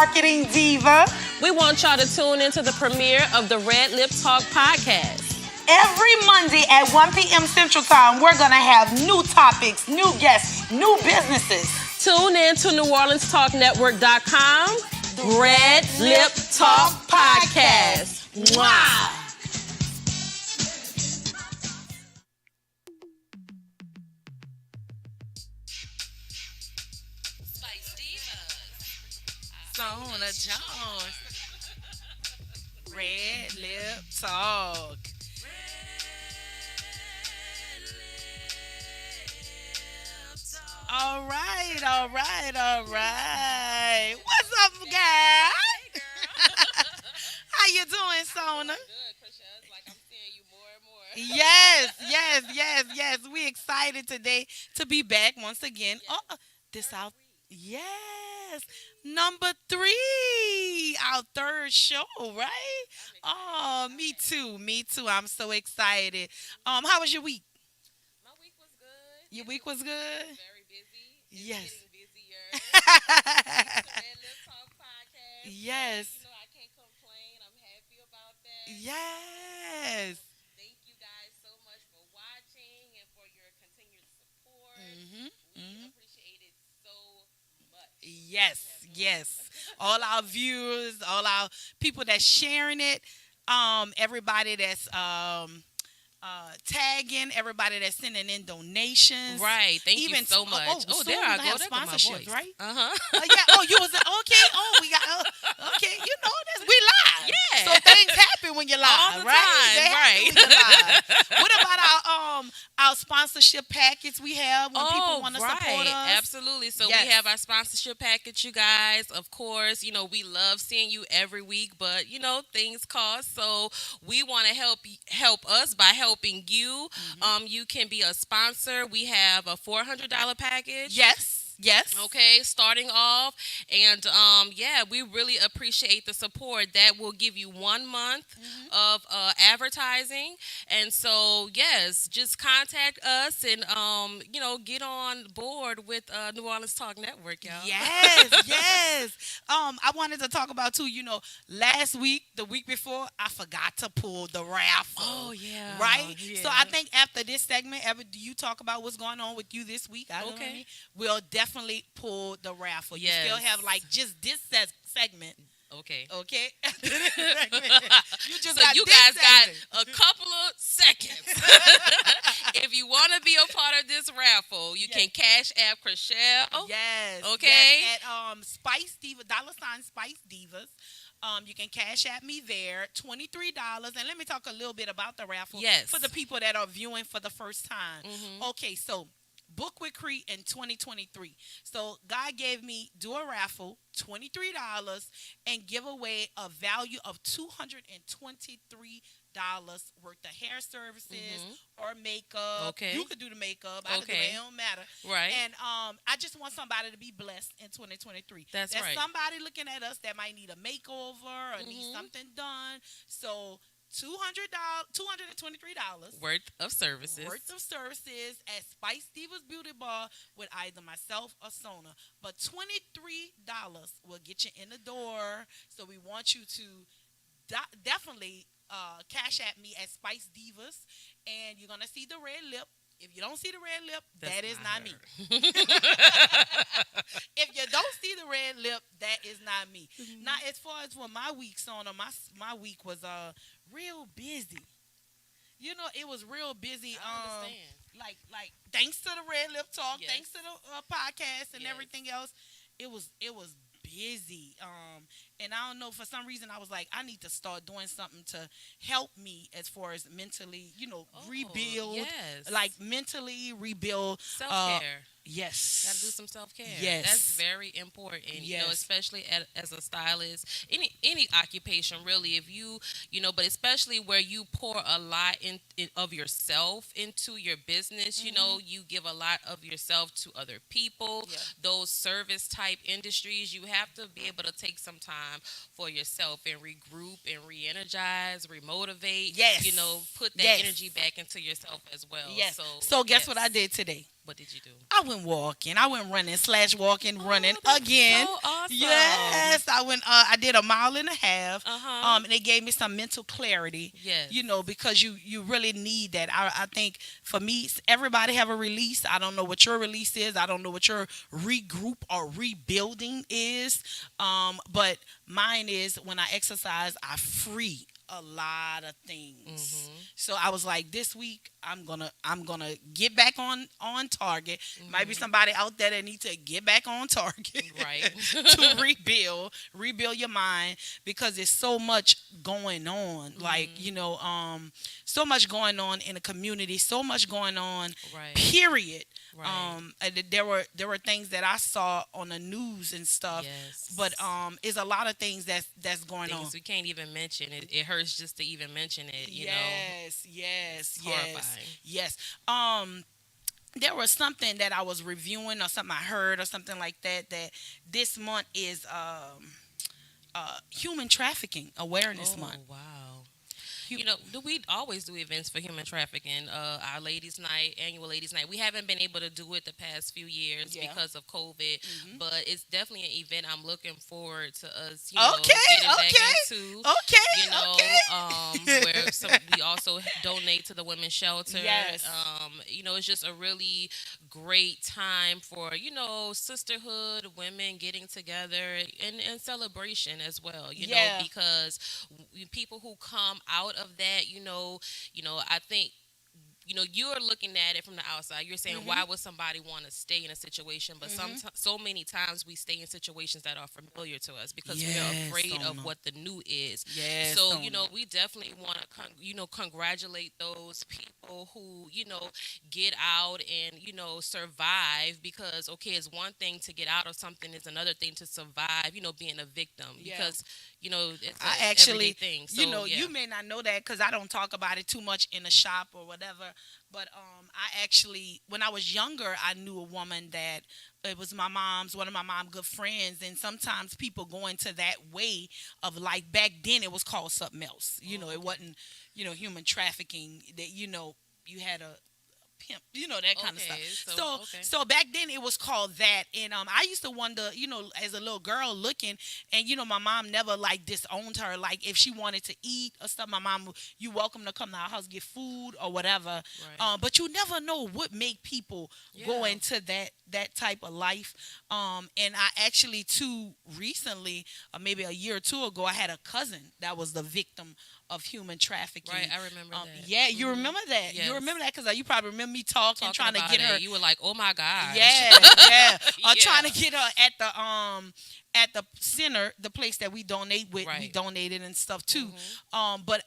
marketing diva. We want y'all to tune into the premiere of the RedLip Talk podcast. Every Monday at 1 p.m. Central Time, we're going to have new topics, new guests, new businesses. Tune in to NewOrleansTalkNetwork.com. RedLip Talk podcast. Wow. Sona Jones. RedLip Talk. All right. What's up, girl? Hey, girl. How you doing, Sona? Good, Krisha. It's like I'm seeing you more and more. Yes. We excited today to be back once again. Yes. This out. Yes. Number 3. Our third show, right? Oh, me too. I'm so excited. How was your week? My week was good. Your week was good? Very busy. It's Yes. getting busier. The RedLip Talk podcast. Yes. You know, I can't complain. I'm happy about that. Yes. Thank you guys so much for watching and for your continued support. We appreciate it so much. Yes. All our viewers, all our people that's sharing it, everybody that's tagging, everybody that's sending in donations. Right. Thank Even you so much. soon there I go. have There go my sponsorships, voice. right? Uh-huh. Yeah. Oh, you was okay. Oh, we got okay. You know this. We live. Yeah. So things happen when you're live, All the right? time, They happen right. when you're live. What about our sponsorship packets we have when people want to support us? Absolutely. So Yes. we have our sponsorship package, you guys. Of course, you know, we love seeing you every week, but you know, things cost. So we want to help us by helping you. You can be a sponsor. We have a $400 package. Yes. Okay, starting off, and we really appreciate the support. That will give you 1 month of advertising, and so yes, just contact us and get on board with New Orleans Talk Network, y'all. Yes. I wanted to talk about too. You know, last week, the week before, I forgot to pull the raffle. Oh yeah, Right. Yeah. So I think after this segment, you talk about what's going on with you this week. Okay. We'll definitely pull the raffle. You Yes. still have like just this segment. Okay. Okay. After this segment, you just So got you this guys segment. got a couple of seconds. If you want to be a part of this raffle, you can cash app Chriselle. Yes. Okay. Yes, at Spice Diva, $ Spice Divas. You can cash at me there, $23. And let me talk a little bit about the raffle Yes. for the people that are viewing for the first time. Okay, so book with Kree in 2023. So God gave me, do a raffle, $23, and give away a value of $223 worth of hair services or makeup. Okay. You could do the makeup. I could do it. Okay. It don't matter. Right. And I just want somebody to be blessed in 2023. That's There's right. somebody looking at us that might need a makeover or need something done. So $223 Worth of services. at Spice Divas Beauty Bar with either myself or Sona. But $23 will get you in the door. So we want you to definitely cash at me at Spice Divas, and you're gonna see the red lip. If you don't see the red lip, that is not me. If you don't see the red lip, that is not me. Now, as far as what my week's on, my week was real busy. You know, it was real busy. I understand. Like thanks to the Red Lip Talk, Yes. thanks to the podcast and Yes. everything else, it was busy. And I don't know, for some reason I was like, I need to start doing something to help me as far as mentally, rebuild. Yes. Like mentally rebuild. Self-care. Yes. Gotta do some self-care. Yes. That's very important. You know, Yes. especially as a stylist, any occupation really, if you but especially where you pour a lot of yourself into your business, you give a lot of yourself to other people. Yeah. Those service type industries, you have to be able to take some time for yourself and regroup and re-energize, remotivate. Yes. Put that Yes. energy back into yourself as well. Yes. So guess yes. what I did today? What did you do? I went walking. I went running / walking, running That's again. so awesome. Yes, I went. I did a mile and a half. Uh-huh. And it gave me some mental clarity. Yes. Because you really need that. I think for me, everybody have a release. I don't know what your release is. I don't know what your regroup or rebuilding is. But mine is when I exercise, I free a lot of things. So I was like, this week I'm gonna get back on target. Might be somebody out there that needs to get back on target, Right. to rebuild your mind, because there's so much going on. Like so much going on in the community, so much going on. Right. Period. Right. And there were things that I saw on the news and stuff. Yes. But it's a lot of things that's going on. Things we can't even mention. It hurts just to even mention it. You know. Yes. Horrifying. Yes. There was something that I was reviewing or something I heard or something like that this month is human trafficking awareness month. Wow. We always do events for human trafficking. Our ladies' night, annual ladies' night. We haven't been able to do it the past few years because of COVID, but it's definitely an event I'm looking forward to us, getting back into. Where we also donate to the women's shelter. Yes. It's just a really great time for sisterhood, women getting together, and celebration as well. Because people who come out of that, I think, you're looking at it from the outside. You're saying, why would somebody want to stay in a situation? But so many times we stay in situations that are familiar to us because we are afraid of what the new is. Yes, so, Sona. We definitely want to, congratulate those people who, get out and, survive, because, okay, it's one thing to get out of something. It's another thing to survive, being a victim. Because, it's I actually, thing. So, you may not know that because I don't talk about it too much in the shop or whatever. But I actually, when I was younger, I knew a woman that it was one of my mom's good friends, and sometimes people go into that way of, like, back then it was called something else. It wasn't, human trafficking. That you had a pimp, that kind of stuff. So back then it was called that, and I used to wonder, as a little girl looking, and my mom never like disowned her. Like if she wanted to eat or stuff, my mom, you welcome to come to our house get food or whatever. Right. But you never know what make people go into that type of life. And I actually too recently, maybe a year or two ago, I had a cousin that was the victim of human trafficking. Right, I remember that. Yeah, you remember that. Yes. You remember that because you probably remember me talking trying to get her. You were like, oh my gosh. Yeah. Or trying to get her at the center, the place that we donate with. Right. We donated and stuff too. But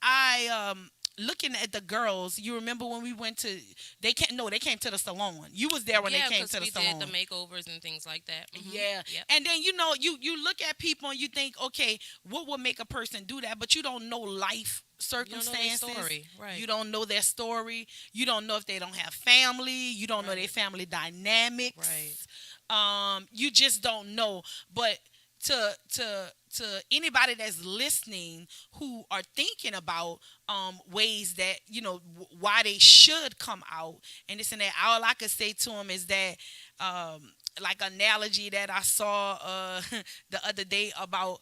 I looking at the girls, you remember when we went to? They came to the salon. You was there when they came to the salon. Yeah, because we did the makeovers and things like that. Yeah. Yep. And then you look at people and you think, okay, what would make a person do that? But you don't know life circumstances. You don't know their story. Right. You don't know their story. You don't know if they don't have family. You don't know their family dynamics. Right. You just don't know. But to anybody that's listening who are thinking about ways that why they should come out and this and that, all I could say to them is that like analogy that I saw the other day about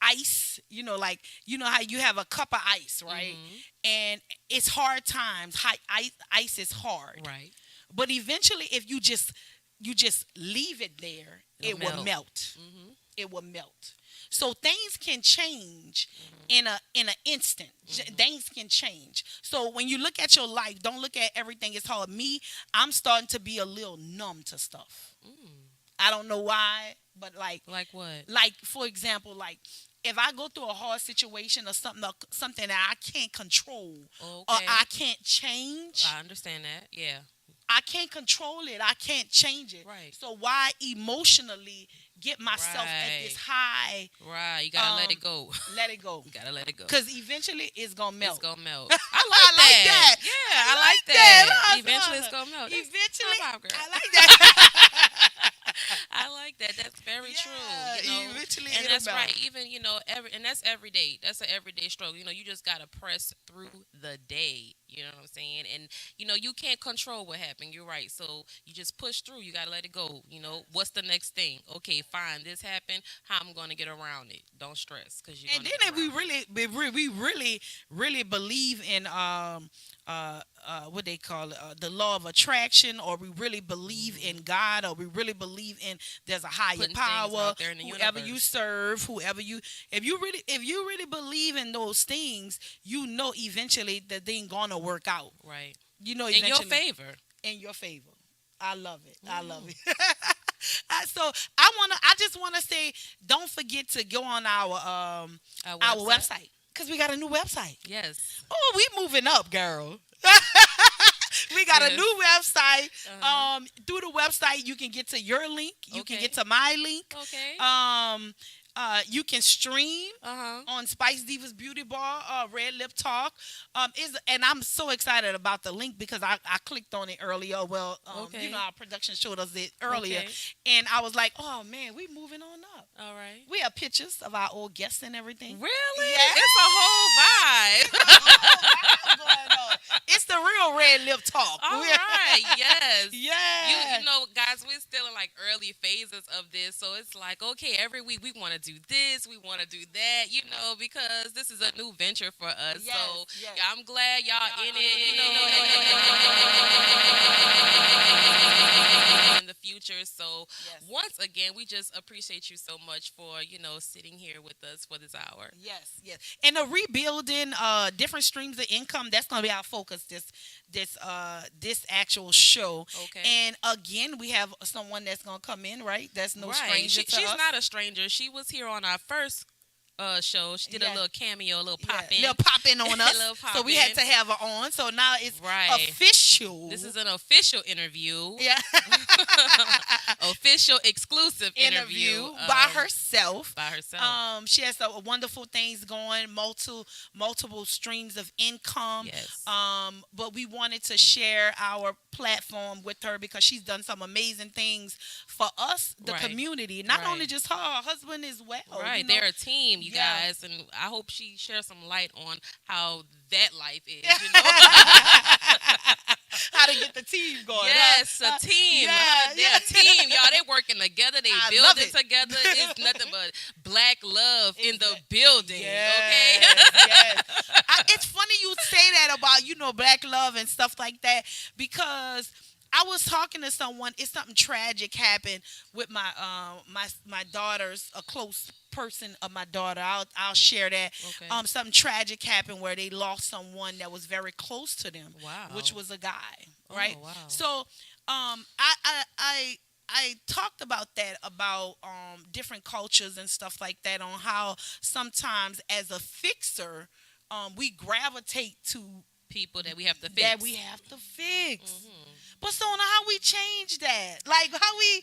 ice. Like how you have a cup of ice, right? And it's hard times. Ice is hard, Right. but eventually if you just leave it there, it will melt. It will melt. So things can change in an instant. Things can change. So when you look at your life, don't look at everything as hard. Me, I'm starting to be a little numb to stuff. I don't know why, but like what? Like, for example, like if I go through a hard situation or something that I can't control or I can't change. I understand that. Yeah. I can't control it. I can't change it. Right. So why emotionally get myself at this high? Right. You gotta let it go. Let it go. You gotta let it go. Because eventually it's gonna melt. It's gonna melt. I like that. Yeah, I like that. Eventually it's gonna melt. Eventually, High five, girl. I like that. I like that. That's very true. Yeah, eventually And it'll that's right. balance. Even and that's every day. That's an everyday struggle. You just gotta press through the day. You know what I'm saying? And you can't control what happened. You're right. So you just push through. You gotta let it go. What's the next thing? Okay, fine. This happened. How I'm gonna get around it? Don't stress, because you're And gonna then get if we around it. really believe in what they call it, the law of attraction, or we really believe in God, or we really believe in there's a higher Putting things power, out there in the whoever you universe. serve, whoever you, if you really believe in those things, eventually the thing gonna work out. Right. In your Eventually favor. in your favor. I love it. I love Mm. it. So I just wanna say, don't forget to go on Our our website. website, because we got a new website. Yes. Oh, we moving up, girl. We got a Yes. new website. Uh-huh. Through the website, you can get to your link. You can Okay. get to my link. Okay. You can stream Uh-huh. on Spice Divas Beauty Bar, Red Lip Talk. And I'm so excited about the link, because I clicked on it earlier. Well, Okay. our production showed us it earlier, Okay. and I was like, oh man, we moving on up. All right. We have pictures of our old guests and everything. Really? Yeah. It's a whole vibe. Going on. It's the real Red Lip Talk. All right. Yes. Yeah. Guys, we're still in like early phases of this, so it's like, okay, every week we want to do this, we want to do that, because this is a new venture for us. Yes, So yes. yeah, I'm glad y'all in it. In the future. So Yes. once again, we just appreciate you so much for sitting here with us for this hour. Yes, yes. And a rebuilding different streams of income, that's gonna be our focus this actual show. Okay. And again, we have someone that's gonna come in, right? That's no Right. stranger to She's us. not a stranger. She was here on our first show. She did a Yeah. little cameo, a little pop Yeah, in. little pop in on us. Little pop So we had in. to have her on. So now it's Right. official. This is an official interview. yeah. Official exclusive interview by herself. By herself. She has wonderful things going, multiple streams of income. Yes. But we wanted to share our platform with her, because she's done some amazing things for us, the Right. community. Not Right. only just her husband as well. Right, they're a team, you Yeah. guys, and I hope she shares some light on how that life is. How to get the team going. Yes, huh? a team. Yeah, They're yeah. a team, y'all. They working together. They I love building it. together. It's nothing but black love in the Exact- building. Okay. Yes. It's funny you say that about black love and stuff like that, because I was talking to someone. It's something tragic happened with my daughter's a close person of my daughter. I'll share that. Okay. Something tragic happened where they lost someone that was very close to them. Wow. Which was a guy, Oh, right? wow. So I talked about that, about different cultures and stuff like that, on how sometimes as a fixer, we gravitate to People that we have to fix. that we have to fix. Mhm. But Sona, how we change that? Like how we,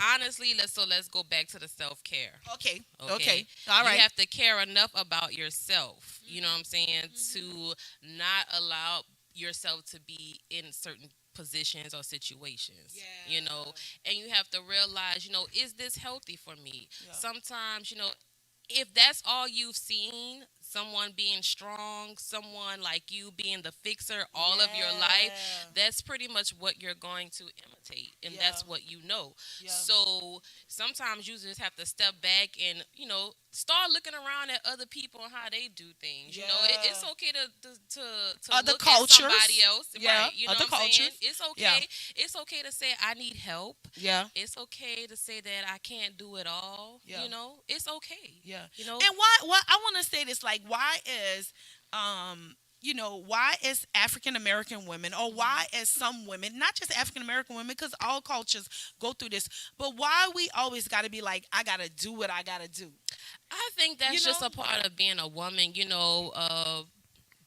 Honestly, let's go back to the self-care. Okay. Okay. Okay. All right. You have to care enough about yourself, you know what I'm saying, to not allow yourself to be in certain positions or situations. Yeah. And you have to realize, is this healthy for me? Yeah. Sometimes, if that's all you've seen, someone being strong, someone like you being the fixer all of your life, that's pretty much what you're going to imitate, and Yeah. that's what you know. Yeah. So sometimes you just have to step back and start looking around at other people and how they do things. It's Yeah. okay to Other look cultures. at somebody else, Yeah. right? You know Other what I'm saying? cultures. It's okay. Yeah. It's okay to say I need help. Yeah. It's okay to say that I can't do it all. Yeah. It's okay. Yeah. You know. And why I want to say this, like, why is African American women, or why is some women, not just African American women, because all cultures go through this, but why we always got to be like, I got to do what I got to do? I think that's You just know? a part of being a woman,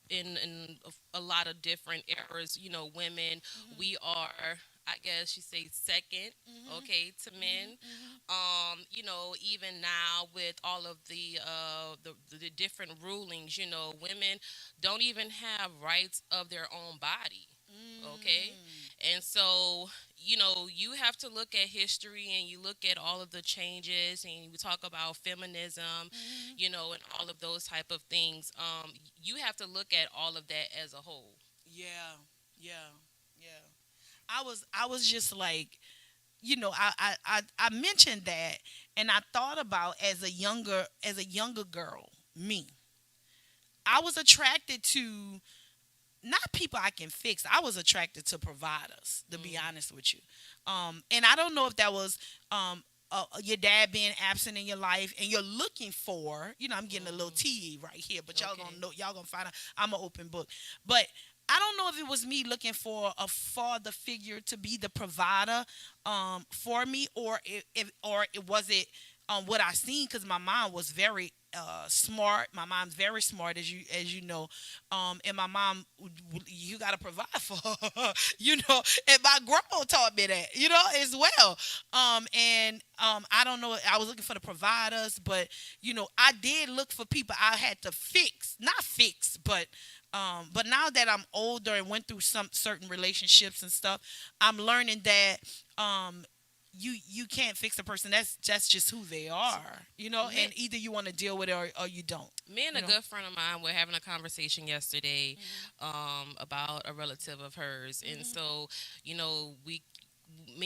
in a lot of different eras, women, we are, I guess you say, second, okay, to men. Even now with all of the different rulings, women don't even have rights of their own body. Okay, And so, you have to look at history and you look at all of the changes and we talk about feminism, and all of those type of things. You have to look at all of that as a whole. Yeah, yeah, yeah. I was just like, I mentioned that, and I thought about as a younger girl, me. I was attracted to not people I can fix. I was attracted to providers, to be honest with you. And I don't know if that was your dad being absent in your life, and you're looking for. I'm getting a little tea right here, but y'all gonna know. Y'all gonna find out. I'm an open book, but I don't know if it was me looking for a father figure to be the provider for me, or was it what I seen, because my mom was very smart. My mom's very smart, as you know, and my mom, you got to provide for her, and my grandma taught me that, as well. And I don't know, I was looking for the providers, but I did look for people I had to not fix, but now that I'm older and went through some certain relationships and stuff, I'm learning that you can't fix a person. That's just who they are, and either you want to deal with it or you don't. Me and a good friend of mine were having a conversation yesterday about a relative of hers. And so, me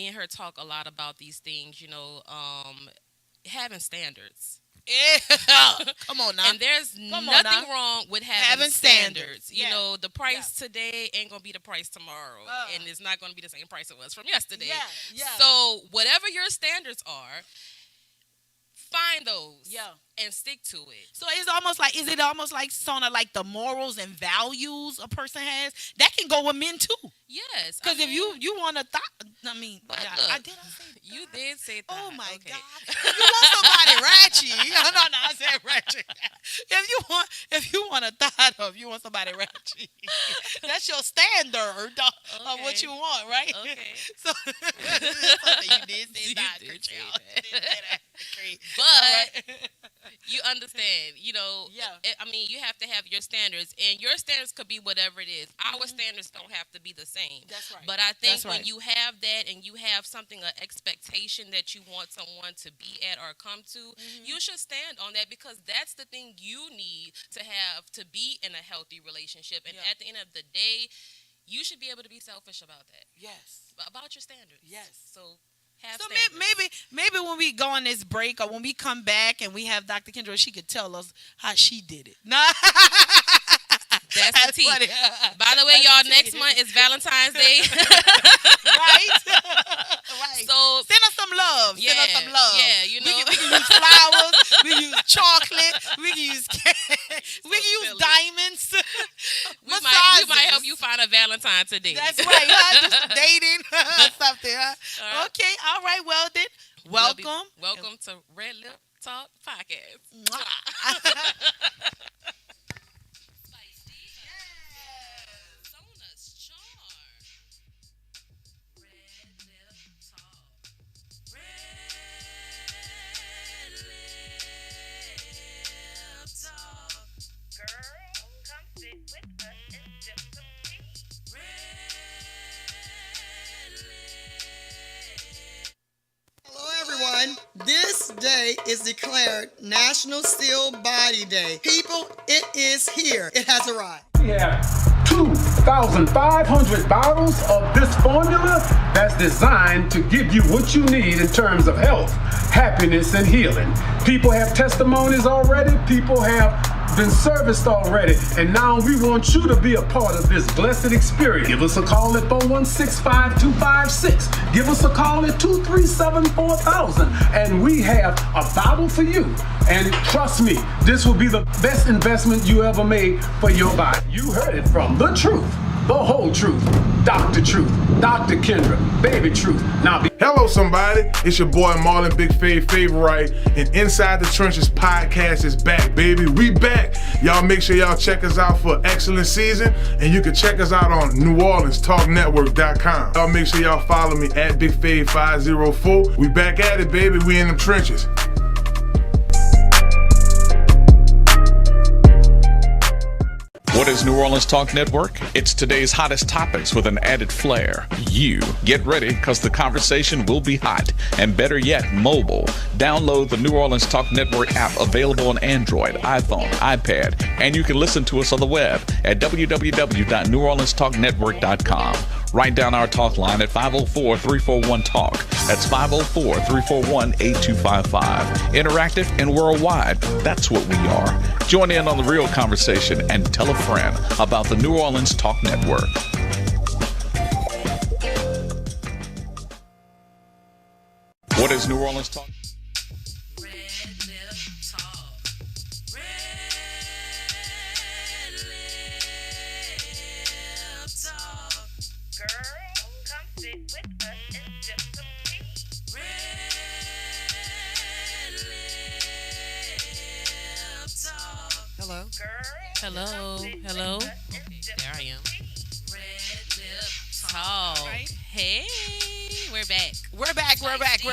and her talk a lot about these things, having standards. Come on now. And there's nothing wrong with having standards. Yeah. The price today ain't going to be the price tomorrow. And it's not going to be the same price it was from yesterday. Yeah. So whatever your standards are, find those and stick to it. So is it almost like Sona, like the morals and values a person has? That can go with men too. Yes. Because if you want to you did say that. Oh my God. You want somebody ratchet. No, I said ratchet. If you want a thought of, you want somebody ratchet. That's your standard of what you want, right? Okay. So you did say that. But you understand, you have to have your standards, and your standards could be whatever it is. Our standards don't have to be the same. That's right. But I think when you have that and you have an expectation that you want someone to be at or come to, you should stand on that, because that's the thing you need to have to be in a healthy relationship. And at the end of the day, you should be able to be selfish about that. Yes. About your standards. Yes. So maybe when we go on this break, or when we come back and we have Dr. Kendra, she could tell us how she did it. That's the tea. Funny. By the way, y'all, next month is Valentine's Day. Right. So send us some love. Yeah, we can use flowers. We can use chocolate. We can use we can use diamonds. We might help you find a Valentine today. That's right. Just dating something. Right. Okay. All right. Well then, welcome to RedLip Talk Podcast. This day is declared National Still Body Day. People, it is here. It has arrived. We have 2,500 bottles of this formula that's designed to give you what you need in terms of health, happiness, and healing. People have testimonies already. People have been serviced already, and now we want you to be a part of this blessed experience. Give us a call at 416-5256. Give us a call at 237-4000, and we have a bottle for you. And trust me, this will be the best investment you ever made for your body. You heard it from the truth, the whole truth, Dr. Truth, Dr. Kendra, Baby Truth. Now, hello, somebody. It's your boy Marlon Big Fave Favorite, and Inside the Trenches podcast is back, baby. We back. Y'all make sure y'all check us out for excellent season, and you can check us out on NewOrleansTalkNetwork.com. Y'all make sure y'all follow me at Big Fave 504. We back at it, baby. We in them trenches. What is New Orleans Talk Network? It's today's hottest topics with an added flair. You get ready because the conversation will be hot and better yet, mobile. Download the New Orleans Talk Network app available on Android, iPhone, iPad, and you can listen to us on the web at www.neworleanstalknetwork.com. Write down our talk line at 504-341-TALK. That's 504-341-8255. Interactive and worldwide. That's what we are. Join in on the real conversation and tell a friend about the New Orleans Talk Network. What is New Orleans Talk? RedLip Talk. RedLip Talk. Girl, come sit with us and sip some tea. RedLip Talk. Hello. Girl, Hello. Hello. There I am. RedLip Talk. Right. Hey, we're back. We're back. We're back.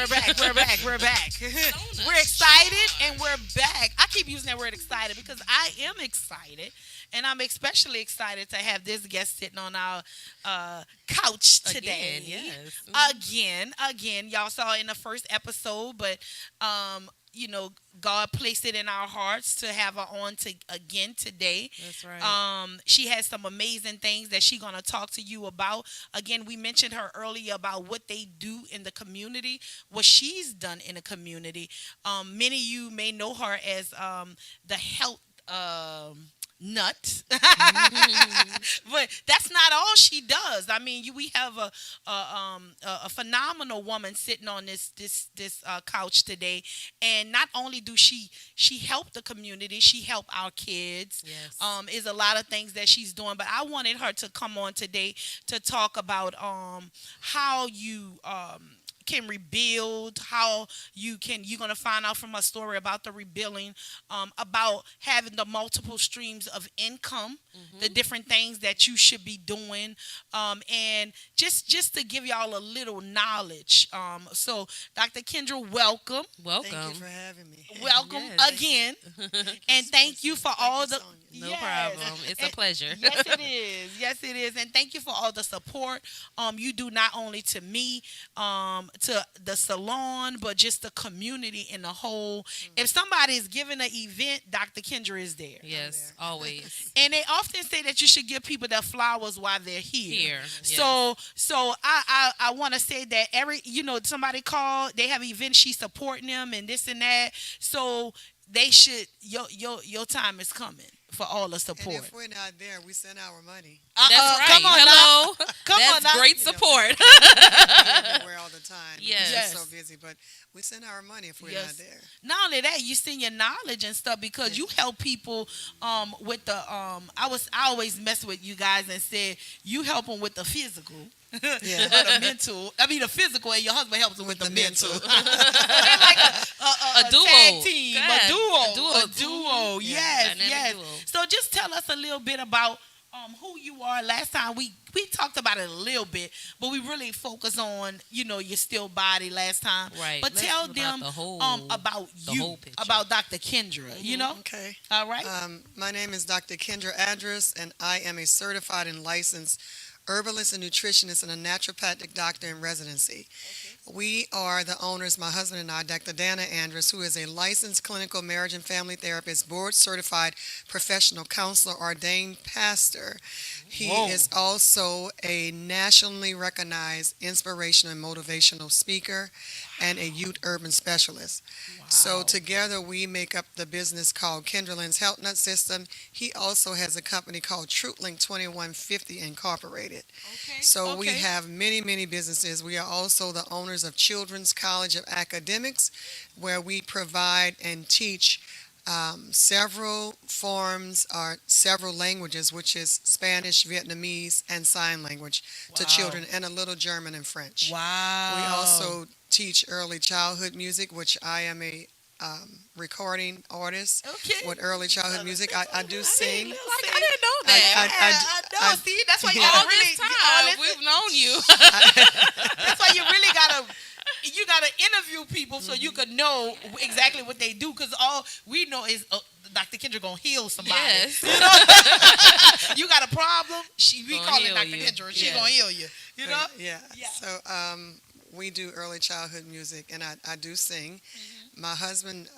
We're excited and we're back. I keep using that word excited because I am excited. And I'm especially excited to have this guest sitting on our couch today. Again, yes. Again. Y'all saw in the first episode, but God placed it in our hearts to have her on again today. That's right. She has some amazing things that she's going to talk to you about. Again, we mentioned her earlier about what they do in the community, what she's done in the community. Many of you may know her as the health nut, but that's not all she does. I mean, we have a phenomenal woman sitting on this couch today, and not only do she help the community, she help our kids. Yes. Is a lot of things that she's doing, but I wanted her to come on today to talk about how you can rebuild, how you're going to find out from a story about the rebuilding, about having the multiple streams of income, the different things that you should be doing, and just to give y'all a little knowledge. So Dr. Kendra, welcome. Welcome. Thank you for having me. Welcome Yes. again. And thank you for all the... No Yes. problem. It's a pleasure. Yes, it is. Yes, it is. And thank you for all the support you do, not only to me, to the salon, but just the community in the whole. If somebody is giving an event, Dr. Kendra is there. Yes, always. And they often say that you should give people their flowers while they're here. Yes. So I want to say that somebody called, they have events, she's supporting them and this and that. So they should, your time is coming for all the support. And if we're not there, we send our money. That's right. Come on Hello. now. Come That's on now. great support. Everywhere all the time. Yes. We're so busy, but we send our money if we're not there. Not only that, you send your knowledge and stuff because you help people with the I always mess with you guys and said you help them with the physical. Yeah. Or the mental. I mean the physical, and your husband helps them with the mental. mental. They're like a duo. tag team, God. a duo. A duo. Yes, Dynamic yes. duo. So just tell us a little bit about who you are. Last time we talked about it a little bit, but we really focused on your still body last time. Right. But Let's tell about them the whole- about the you, whole picture. about Dr. Kendra. Okay. All right. My name is Dr. Kendra Andrus, and I am a certified and licensed herbalist and nutritionist and a naturopathic doctor in residency. We are the owners, my husband and I, Dr. Dana Andrus, who is a licensed clinical marriage and family therapist, board certified professional counselor, ordained pastor. He is also a nationally recognized inspirational and motivational speaker and a youth urban specialist. So together we make up the business called Kendra Lynn's Health Nut System. He also has a company called TruthLink 2150 Incorporated. So we have many, many businesses. We are also the owners of Children's College of Academics, where we provide and teach several forms or several languages, which is Spanish, Vietnamese, and sign language to children, and a little German and French. Wow. We also teach early childhood music, which I am a recording artist with early childhood music. I do sing. I didn't know that. I know. See, that's why you all really, this time we've known you. that's why you really gotta interview people so you could know exactly what they do. Because all we know is Dr. Kendra gonna heal somebody. Yes. You know, you got a problem. We Gonna call it heal Dr. you. Kendra. She Yes. gonna heal you. You know. Yeah. Yeah. So we do early childhood music, and I do sing. My husband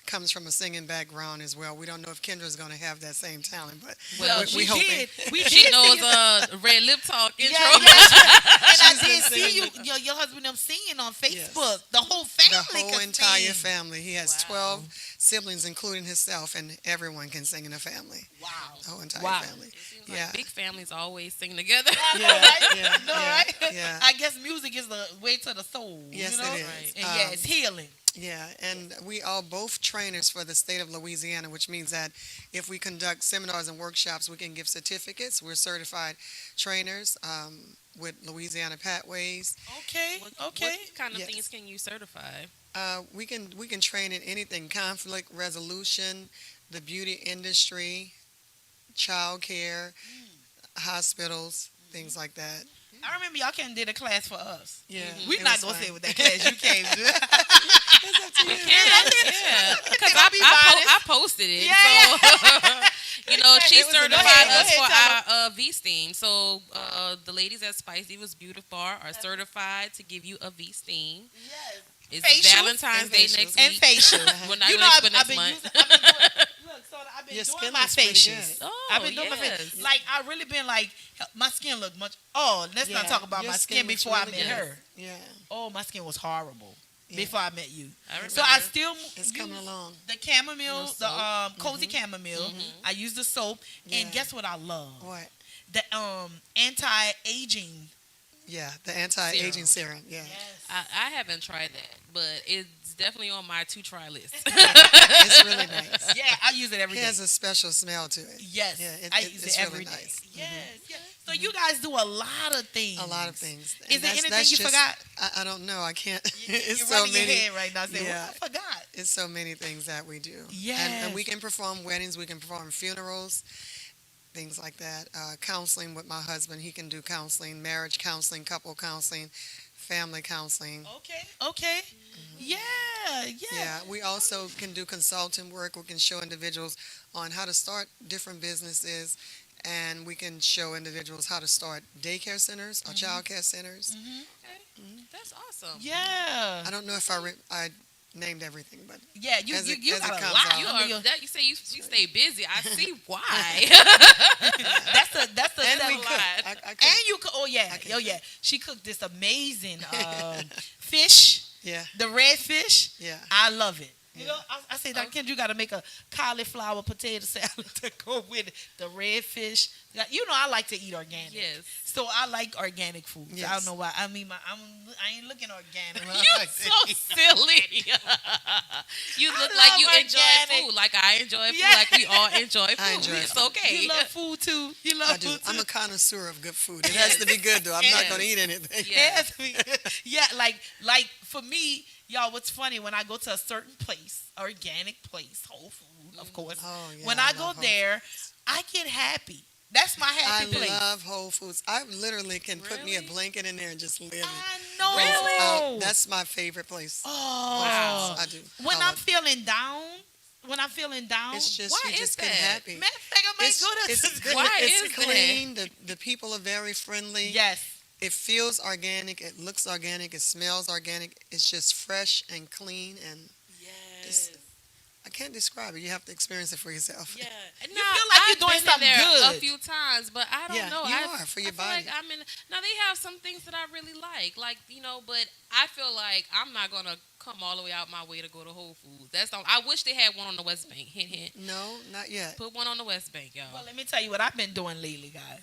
comes from a singing background as well. We don't know if Kendra's going to have that same talent, but Well, we hope did. We She did knows sing it. Red Lip Talk intro. Yeah, and I She's been did see you, singing your husband, them singing on Yes. Facebook. The whole family. the whole can entire sing. family. He has 12 siblings, including himself, and everyone can sing in the family. Wow. The whole entire Wow. family. It seems Yeah. like big families always sing together. Yeah, right? Yeah, No, yeah, right? yeah. I guess music is the way to the soul. Yes, you know? it is. Right. And yeah, it's healing. Yeah, and we are both trainers for the state of Louisiana, which means that if we conduct seminars and workshops, we can give certificates. We're certified trainers with Louisiana Pathways. Okay. Okay. What kind of Yes. things can you certify? We can train in anything: conflict resolution, the beauty industry, child care, hospitals, things like that. I remember y'all came and did a class for us. Yeah, We're it not was going to fun. say what that class you came to. Yeah, because Don't be biased. I posted it. Yeah, So, you know, she It was certified amazing. us Go for ahead, our V-Steam. So, the ladies at Spice Divas Beauty Bar are certified to give you a V-Steam. It's Facials Valentine's Day and next and week. facial. We're not You going know, to I've next been month. using. I've been doing, look, so I've been Your doing skin my looks pretty facials. good. Oh, I've been doing my yes. facials. Like I really been like my skin looked much. Oh, let's not Yeah, talk about your my skin skin looks before I really met good. her. Yeah, Oh, my skin was horrible Yeah. before I met you. I remember. So I still it's coming use along. the chamomile, No the soap. cozy chamomile. I use the soap, Yeah. and guess what I love? What? The anti-aging. Yeah, the anti-aging serum. Yeah, I haven't tried that, but it's definitely on my to-try list. it's really nice. Yeah, I use it every It day. has a special smell to it. Yes, Yeah, I use it's it every really day. nice. Yes, yes. So you guys do a lot of things. A lot of things. Is there anything you forgot? I don't know. I can't. You're It's so rubbing your many. head right now saying, Yeah. what I forgot? It's so many things that we do. Yes. And we can perform weddings. We can perform funerals, things like that. Counseling with my husband. He can do counseling, marriage counseling, couple counseling, family counseling. Okay, okay. Yeah, yeah. Yeah, we also can do consulting work. We can show individuals on how to start different businesses, and we can show individuals how to start daycare centers or child care centers. That's awesome. Yeah. I don't know if I named everything, but Yeah, you As it- you as it got a comes lot. out. You I mean, are that you say you stay busy. I see why. that's the and we settle cook. line. I cook. And you cook. Oh yeah, can oh yeah. She cooked this amazing fish, Yeah, the red fish. yeah. I love it. You Yeah. know, I say, Dr. Kendra, you got to make a cauliflower potato salad to go with it. The red fish. You know, I like to eat organic. Yes. So I like organic food. I Yes. don't know why. I mean, I ain't looking organic. You're so silly. You look I like you love enjoy organic. food, like I enjoy food, Yeah. like we all enjoy food. I enjoy It's food. okay. You love food too. You love I do. food too. I'm a connoisseur of good food. It has to be good, though. I'm not Yes. going to eat anything. Yeah. Yes. Yeah, like for me, y'all, what's funny, when I go to a certain place, organic place, Whole Food, of course. Oh, yeah, when I I go love Whole there, I get happy. That's my I happy place. love Whole Foods. I literally can put me a Really? blanket in there and just live it. I know. Really? That's my favorite place. Oh, Wow. I do. When I I'm love feeling down, it's just Why you is just get that? happy. matter of fact, I might It's, go to it's, good. Why It's is that? clean. The people are very friendly. Yes. It feels organic. It looks organic. It smells organic. It's just fresh and clean, and Yes. I can't describe it. You have to experience it for yourself. Yeah. You feel like you're doing something there good. a few times, but I don't Yeah, know. you I are, for your I feel body. Like I'm in. Now they have some things that I really like, but I feel like I'm not gonna come all the way out my way to go to Whole Foods. I wish they had one on the West Bank. Hint, hint. No, not yet. Put one on the West Bank, y'all. Well, let me tell you what I've been doing lately, guys.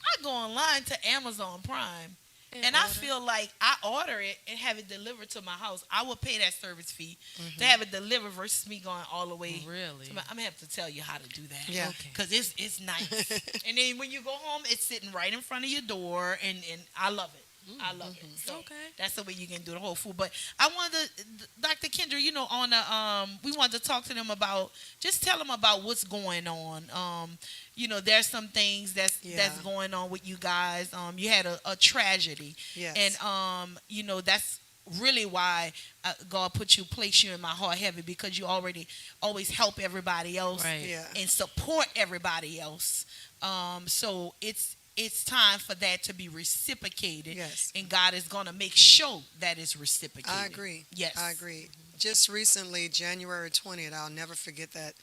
I go online to Amazon Prime, and I order. feel like I order it and have it delivered to my house. I will pay that service fee to have it delivered versus me going all the way. Really? I'm gonna have to tell you how to do that. Yeah. Okay. Because it's nice. And then when you go home, it's sitting right in front of your door, and I love it. I love it. So Okay. that's the way you can do the Whole Food. But I wanted to, Dr. Kendra, you know, on the we wanted to talk to them about, just tell them about what's going on. You know, there's some things that's going on with you guys. You had a tragedy. Yes. And you know, that's really why God placed you in my heart heavy, because you always help everybody else Right. Yeah. and support everybody else. So it's time for that to be reciprocated. Yes. And God is going to make sure that it's reciprocated. I agree. Yes. I agree. Just recently, January 20th, I'll never forget that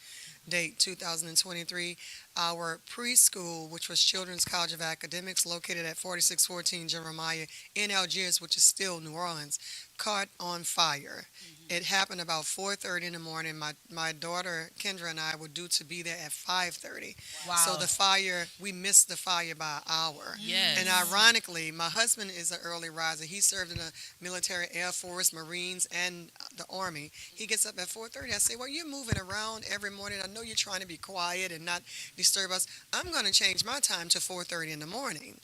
date, 2023, our preschool, which was Children's College of Academics, located at 4614 Jeremiah in Algiers, which is still New Orleans, caught on fire. It happened about 4:30 in the morning. My daughter, Kendra, and I were due to be there at 5:30. Wow. So we missed the fire by an hour. Yes. And ironically, my husband is an early riser. He served in the military, Air Force, Marines, and the Army. He gets up at 4:30. I say, well, you're moving around every morning. I know you're trying to be quiet and not disturb us. I'm going to change my time to 4:30 in the morning.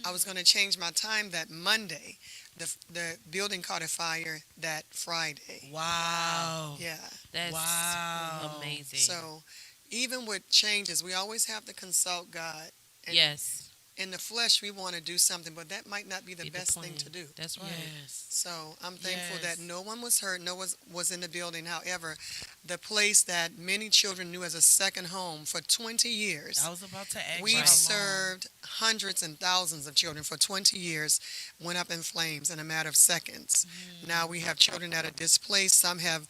I was going to change my time that Monday. The building caught a fire that Friday. Wow. Yeah. That's Wow. amazing. So even with changes, we always have to consult God. And yes. In the flesh, we want to do something, but that might not be the Be the best thing plan. to do. That's right. Yes. So I'm thankful Yes. that no one was hurt, no one was in the building. However, the place that many children knew as a second home for 20 years, I was about to ask. we've how long. served hundreds and thousands of children for 20 years, went up in flames in a matter of seconds. Now we have children that are displaced. Some have,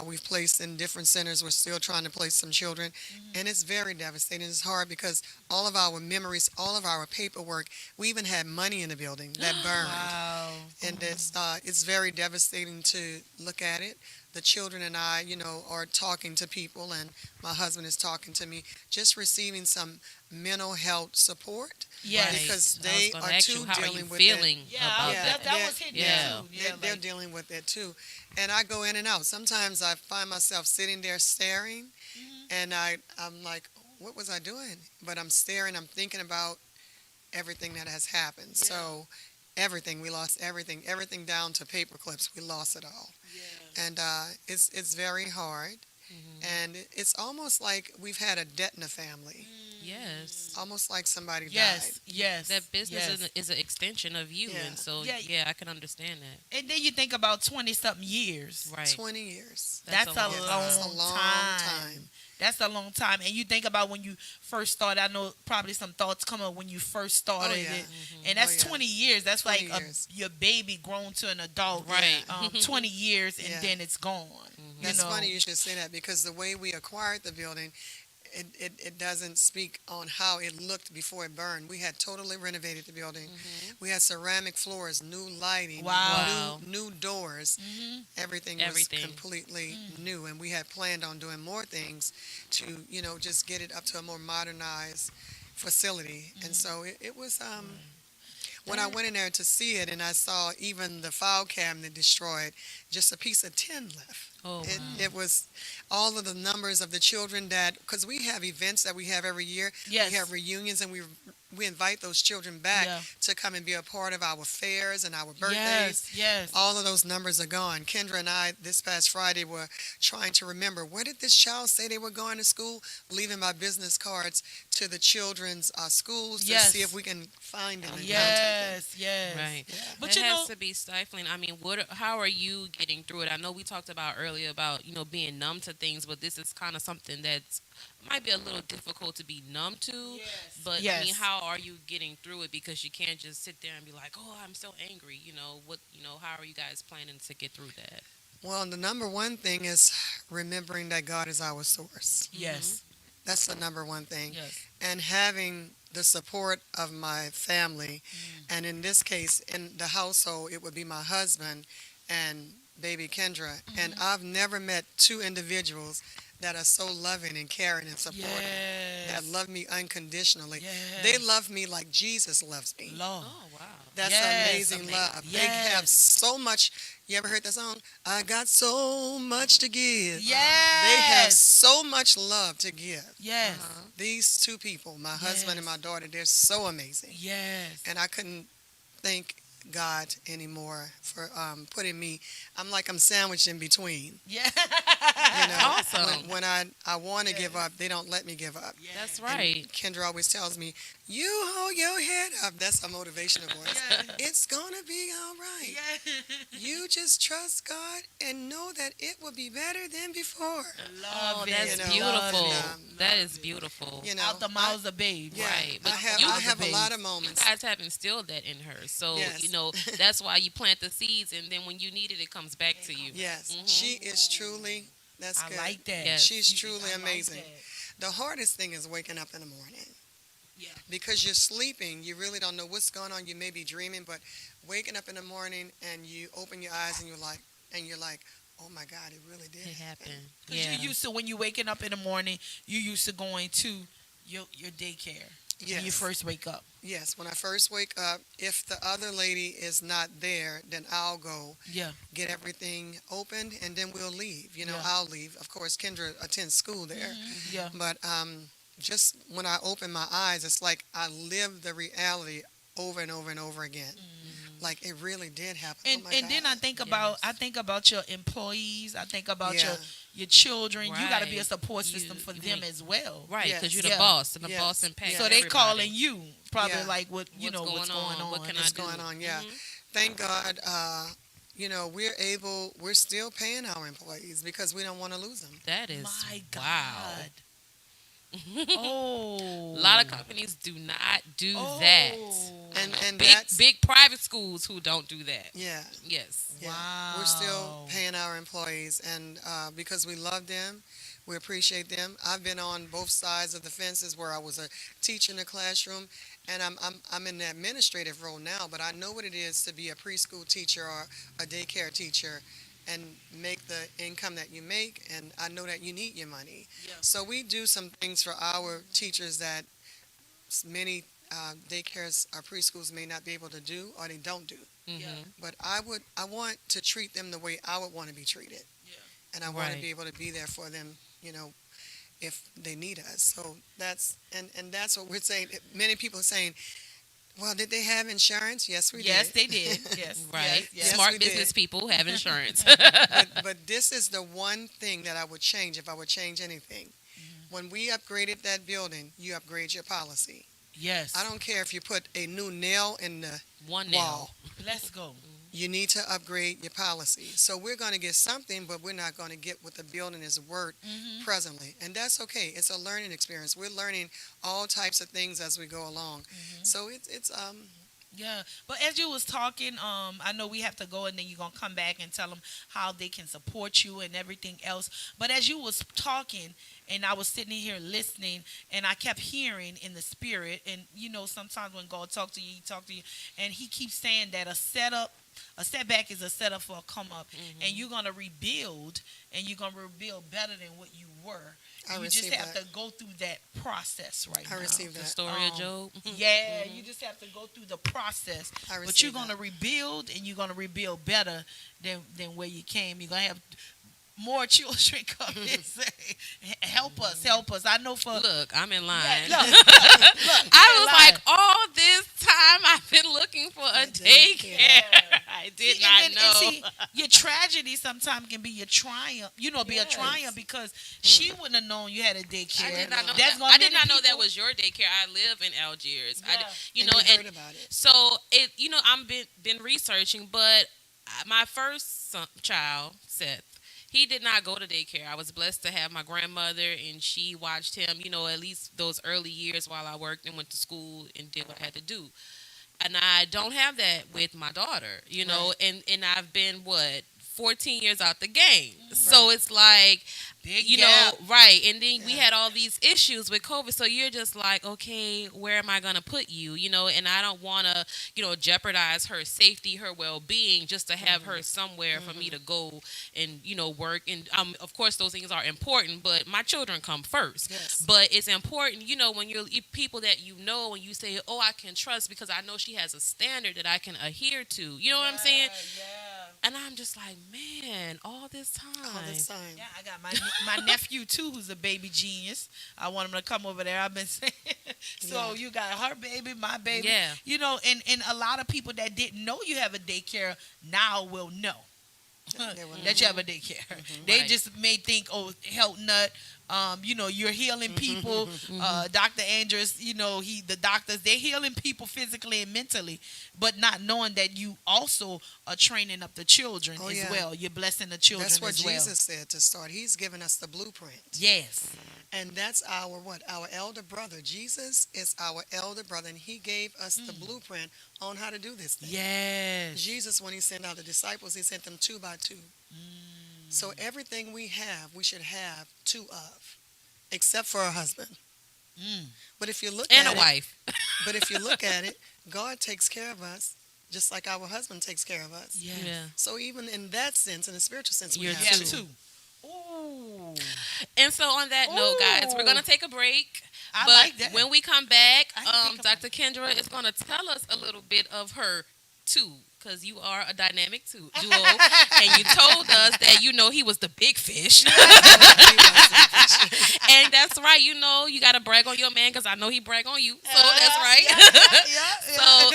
we've placed in different centers. We're still trying to place some children. And it's very devastating. It's hard because all of our memories, all of our paperwork, we even had money in the building that burned. Wow. And it's very devastating to look at it. The children and I, are talking to people, and my husband is talking to me, just receiving some mental health support. Yes. Right. Because I was they gonna are ask too you, how are you dealing with feeling Yeah, about that Yeah. was hitting Yeah. me too. they're like- dealing with it too. And I go in and out. Sometimes I find myself sitting there staring, and I'm like, what was I doing? But I'm staring, I'm thinking about everything that has happened. So everything, we lost everything down to paper clips. We lost it all. And it's very hard. And it's almost like we've had a death in the family. Yes. Almost like somebody Yes. died. Yes. That business yes. is an extension of you, Yeah. and so Yeah. I can understand that. And then you think about 20-something years. Right. 20 years. That's a long long, That's a long time. That's a long time. And you think about when you first started. I know probably some thoughts come up when you first started yeah. it. And that's Oh, yeah. 20 years. That's 20 like years. your baby grown to an adult. Right. 20 years and Yeah. then it's gone. That's you know? funny you should say that, because the way we acquired the building, it doesn't speak on how it looked before it burned. We had totally renovated the building. We had ceramic floors, new lighting, Wow. new doors. Everything was completely new, and we had planned on doing more things to, just get it up to a more modernized facility. And so it was when I went in there to see it, and I saw even the file cabinet destroyed, just a piece of tin left. Oh, wow. It was all of the numbers of the children because we have events that we have every year. Yes. We have reunions, and we invite those children back Yeah. to come and be a part of our fairs and our birthdays. Yes. All of those numbers are gone. Kendra and I, this past Friday, were trying to remember, where did this child say they were going to school? Leaving my business cards to the children's schools to Yes. see if we can find them and Yes. Right. But It you has know, to be stifling. I mean, how are you getting through it? I know we talked about earlier about, being numb to things, but this is kind of something that's might be a little difficult to be numb to. But I mean, Yes. how are you getting through it? Because you can't just sit there and be like, "Oh, I'm so angry." How are you guys planning to get through that? Well, the number one thing is remembering that God is our source. yes. That's the number one thing. Yes. And having the support of my family, and in this case, in the household, it would be my husband and baby Kendra. And I've never met two individuals that are so loving and caring and supporting, that love me unconditionally. Yes. They love me like Jesus loves me. Lord. Oh, wow. That's Yes. amazing love. They Yes. have so much. You ever heard that song? I got so much to give. Yes. They have so much love to give. Yes. These two people, my husband and my daughter, they're so amazing. Yes. And I couldn't thank God anymore for putting me. I'm sandwiched in between. Yeah. You know, Awesome. when I want to give up, they don't let me give up. That's And right. Kendra always tells me, "You hold your head up." That's a motivational voice. It's gonna be all right. You just trust God and know that it will be better than before. Oh, Love that's it. You know, beautiful. and, That is beautiful. You know, Out the mouths of babes. yeah, Right, but I have you- I have a babes. lot of You moments. guys have instilled that in her. So, Yes. you know, that's why you plant the seeds, and then when you need it, it comes back to you. Yes, she is truly. That's I good. like that. Yes. She's I truly like amazing. that. The hardest thing is waking up in the morning. Yeah. Because you're sleeping, you really don't know what's going on. You may be dreaming, but waking up in the morning and you open your eyes and you're like, oh my God, it really did It happen. happened. 'Cause Yeah. you used to, when you waking up in the morning, you used to going to your daycare when you Yes. first wake up. Yes, when I first wake up, if the other lady is not there, then I'll go Yeah. get everything opened and then we'll leave. You know, Yeah. I'll leave. Of course, Kendra attends school there. Yeah. But just when I open my eyes, it's like I live the reality over and over and over again. Like it really did happen. And oh my and then God. I think about your employees. I think about Yeah. your children. You got to be a Right. support You- system for you them make- as well. Right, Yes. because you're the Yeah. boss, and the Yes. boss impacts Yeah. So they everybody. calling you probably Yeah. like what's going on. What can I what's do? going on. Yeah. Mhm. Thank God, we're still paying our employees because we don't want to lose them. That is My wow. God. Oh. A lot of companies do not do that. And Big that's, big private schools who don't do that. yeah. Yes. Yeah. Wow. We're still paying our employees, and because we love them, we appreciate them. I've been on both sides of the fences where I was a teacher in the classroom, and I'm in the administrative role now. But I know what it is to be a preschool teacher or a daycare teacher, and make the income that you make. And I know that you need your money. Yeah. So we do some things for our teachers that many daycares or preschools may not be able to do, or they don't do. Mhm. But I want to treat them the way I would want to be treated. Yeah. And I want to Right. be able to be there for them, if they need us. So that's what we're saying. Many people are saying, well, did they have insurance? Yes, we Yes, did. they did. Yes. Right. Yes. Smart we did. business people have insurance. But this is the one thing that I would change if I would change anything. When we upgraded that building, you upgrade your policy. Yes. I don't care if you put a new nail in the One wall. nail. Let's go. You need to upgrade your policy. So we're going to get something, but we're not going to get what the building is worth presently. And that's okay. It's a learning experience. We're learning all types of things as we go along. So it's Yeah, but as you was talking, I know we have to go and then you're gonna come back and tell them how they can support you and everything else. But as you was talking, and I was sitting here listening, and I kept hearing in the spirit, and sometimes when God talk to you, he talk to you, and he keeps saying that a setback is a setup for a come up, and you're gonna rebuild, and you're gonna rebuild better than what you were. I You just receive have that. to go through that process right now. I received The that. story of Job. Yeah, you just have to go through the process. I But you're received going to that. rebuild, and you're going to rebuild better than where you came. You're going to have more children come and say, help us. I know for... Look, I'm in line. Look, I was like, all this time I've been looking for a daycare. I did not know. And see, your tragedy sometimes can be your triumph. Be a triumph because she wouldn't have known you had a daycare. I did not know That's that. gonna I did many not know that people- was your daycare. I live in Algiers. Yeah. You And know, you heard about it. so it. I'm been researching, but my first child, Seth, he did not go to daycare. I was blessed to have my grandmother, and she watched him, at least those early years while I worked and went to school and did what I had to do. And I don't have that with my daughter, and I've been, 14 years out the game. So it's like, Big you gap. know, right. And then we had all these issues with COVID. So you're just like, okay, where am I going to put you? And I don't want to, jeopardize her safety, her well-being, just to have her somewhere for me to go and, work. And of course, those things are important, but my children come first. Yes. But it's important, when you're people that and you say, oh, I can trust because I know she has a standard that I can adhere to. You know what I'm saying? Yeah. And I'm just like, man, all this time. All this time. Yeah, I got my nephew too, who's a baby genius. I want him to come over there. I've been saying. So you got her baby, my baby. Yeah. And a lot of people that didn't know you have a daycare now will know. that you have a daycare. They Right. just may think, oh, health nut. You're healing people. Dr. Andrus, the doctors, they're healing people physically and mentally, but not knowing that you also are training up the children as well. You're blessing the children That's what as well. Jesus said to start. He's given us the blueprint. Yes. And that's our elder brother. Jesus is our elder brother, and he gave us the blueprint on how to do this thing. Yes. Jesus, when he sent out the disciples, he sent them 2 by 2. So everything we have, we should have 2 of, except for a husband. But if you look And at a wife. but if you look at it, God takes care of us just like our husband takes care of us. Yes. Yeah. So even in that sense, in the spiritual sense, we You're have Yeah, 2. 2. Ooh. And so on that note, guys, we're gonna take a break. I But like that. when we come back, I didn't think about Dr. Kendra is gonna tell us a little bit of her too. Because you are a dynamic duo, and you told us that he was the big fish, and that's right. You gotta brag on your man because I know he brag on you, so that's right. So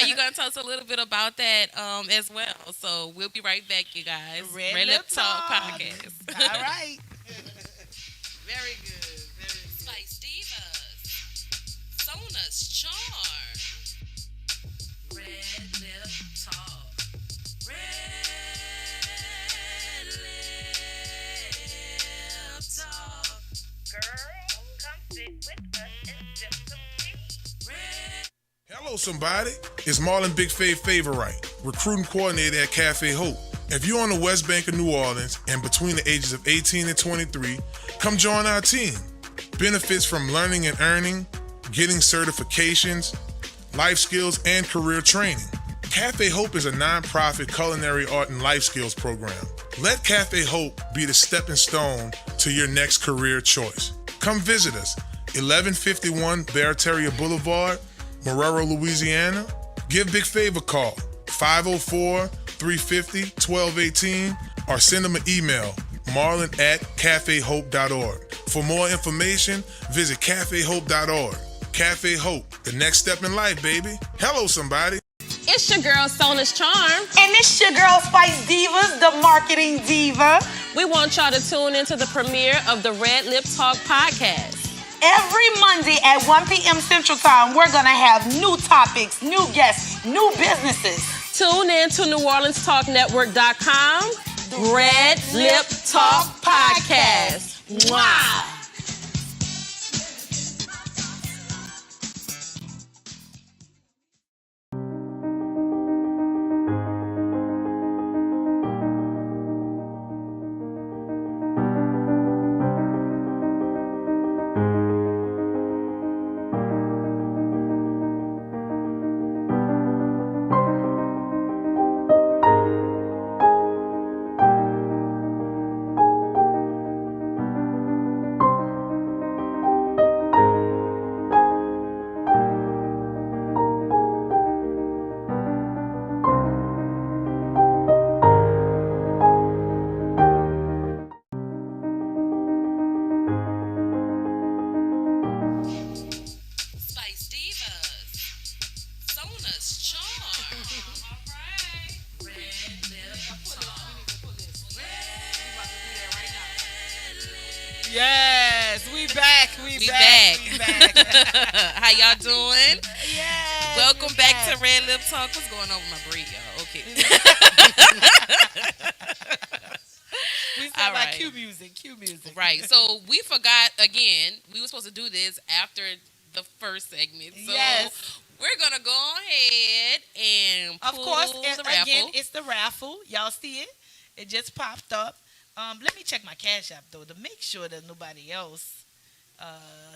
you're gonna tell us a little bit about that as well. So we'll be right back, you guys. RedLip Talk Talk. podcast. All right. Very good. Spice Divas, Sona's charm. RedLip Talk. RedLip Talk. Girl, come sit with us and sip some tea. Hello, somebody. It's Marlon Big Fave Favorite, recruiting coordinator at Cafe Hope. If you're on the West Bank of New Orleans and between the ages of 18 and 23, come join our team. Benefits from learning and earning, getting certifications, life skills, and career training. Cafe Hope is a nonprofit culinary art and life skills program. Let Cafe Hope be the stepping stone to your next career choice. Come visit us, 1151 Barataria Boulevard, Marrero, Louisiana. Give Big Fave a call, 504-350-1218, or send them an email, marlon@cafehope.org. For more information, visit cafehope.org. Cafe Hope, the next step in life, baby. Hello, somebody. It's your girl, Sona's Charm. And it's your girl, Spice Divas, the marketing diva. We want y'all to tune into the premiere of the RedLip Talk podcast. Every Monday at 1 p.m. Central Time, we're going to have new topics, new guests, new businesses. Tune in to NewOrleansTalkNetwork.com. RedLip Talk podcast. Wow. Spice Divas, Sona's charm. All right. RedLip Talk. Yes, we back. We back. How y'all doing? Yes. Welcome back to RedLip Talk. What's going on with my breed, y'all? Okay. We All sound like right. cue music. Right. So we forgot again. We were supposed to do this after the first segment. So Yes. we're gonna go ahead and Of pull course, the and raffle. again, it's the raffle. Y'all see it? It just popped up. Let me check my Cash App, though, to make sure that nobody else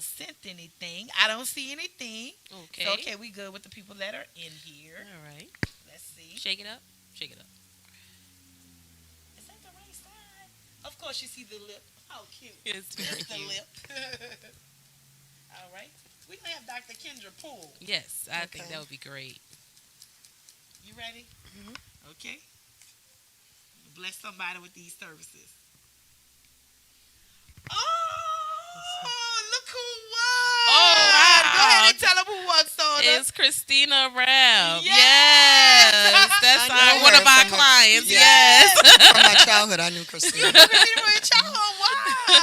sent anything. I don't see anything. Okay. So, okay, we good with the people that are in here. All right. Let's see. Shake it up. Shake it up. Is that the right side? Of course, you see the lip. How cute. It's very It's the cute. lip. All right. We're going to have Dr. Kendra pull. Yes, I think Okay. that would be great. You ready? Okay. Bless somebody with these services. Oh, look who won! Oh, wow. Go ahead and tell them who won, Sona. It's Christina Ralph. Yes. That's I know one her of our from her- clients. Yeah. Yes. From my childhood, I knew Christina.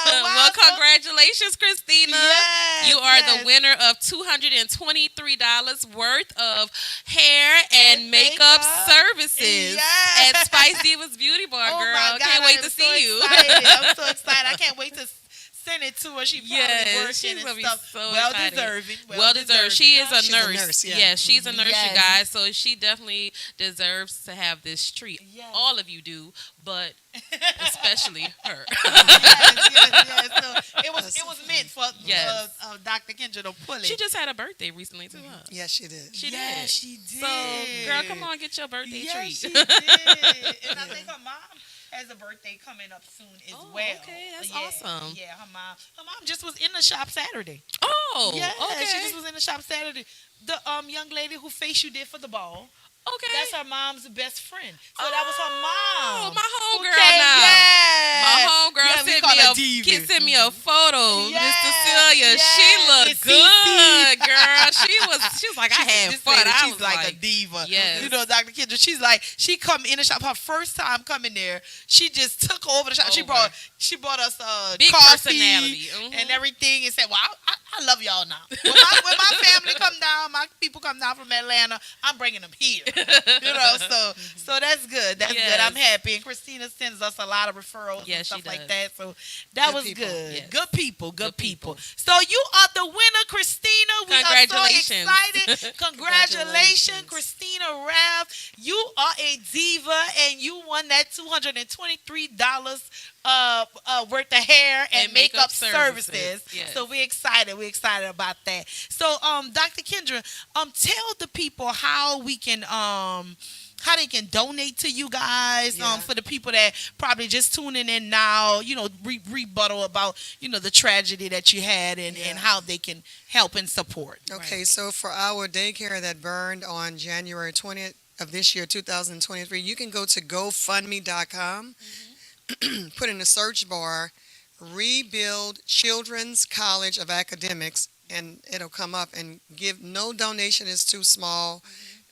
Well, congratulations, Christina. Yes, You are yes. the winner of $223 worth of hair and makeup makeup. services Yes. at Spice Divas Beauty Bar, Oh girl. my God, Can't wait I to am see you. Excited. I'm so excited. I can't wait to send it to her. She probably Yes, working she's and gonna be stuff. so well excited. deserving. Well deserved. She is a She's a nurse. nurse, yeah. Yes, she's a nurse, Yes. you guys. So she definitely deserves to have this treat. Yes. All of you do, but especially her. yes. So it was meant for Yes. Dr. Kendra to pull it. She just had a birthday recently too, huh? Yes, she did. She yes, did. she did. So, girl, come on, get your birthday yes, treat. she did. And I think her mom has a birthday coming up soon as Oh, well. okay, that's Yeah, awesome. Yeah, her mom just was in the shop Saturday. Oh, Yeah, okay. she just was in the shop Saturday. The young lady who face you did for the ball. Okay. That's her mom's best friend. So that was her mom. Oh, my homegirl Okay, now. yeah. My homegirl Yeah, we sent call me her a Diva. sent me a photo, Yes, Miss Cecilia. yes, She looked Miss good, CC. girl. She was like, I had This fun. lady, I she's was like a diva. yes. You know, Dr. Kendra, she's like, she come in the shop. Her first time coming there, she just took over the shop. She Over. brought us Big coffee personality. Mhm. and everything and said, well, I love y'all now. When my family come down, my people come down from Atlanta, I'm bringing them here. You know, so that's good. That's good. I'm happy. And Christina sends us a lot of referrals and Yes, stuff she like does. that. So that Good was people. good. Yes. Good people. Good Good people. people. So you are the winner, Christina. We are so Congratulations. excited. Congratulations, Christina Rav. You are a diva, and you won that $223 worth of hair and makeup services. Yes. So we're excited. We're excited about that. So, Dr. Kendra, tell the people how we can how they can donate to you guys. Yeah. For the people that probably just tuning in now, you know, rebuttal about, you know, the tragedy that you had and how they can help and support. Okay, so for our daycare that burned on January 20th of this year, 2023, you can go to GoFundMe.com, put in the search bar, Rebuild Children's College of Academics, and it'll come up, and give. No donation is too small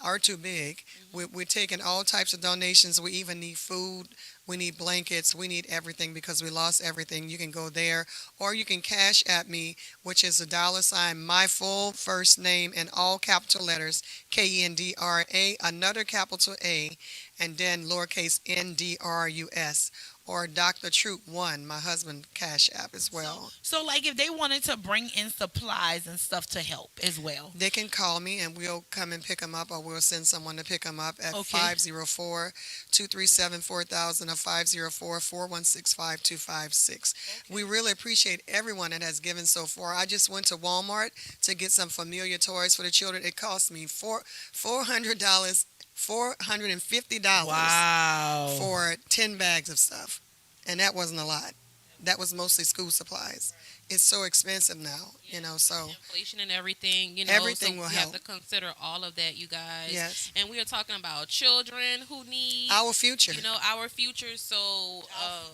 or too big. We're taking all types of donations. We even need food. We need blankets. We need everything because we lost everything. You can go there, or you can cash at me, which is $, my full first name in all capital letters, KENDRA, another capital A, and then lowercase NDRUS, or Dr. Troop 1, my husband, cash app as well. So like if they wanted to bring in supplies and stuff to help as well. They can call me and we'll come and pick them up, or we'll send someone to pick them up at Okay. 504-237-4000 or 504-416-5256. We really appreciate everyone that has given so far. I just went to Walmart to get some familiar toys for the children. It cost me $450 Wow. for 10 bags of stuff. And that wasn't a lot. That was mostly school supplies. It's so expensive now, you know, so. Inflation and everything, you know. Everything so will we help. have to consider all of that, you guys. Yes. And we are talking about children who need Our future. You know, our future. So,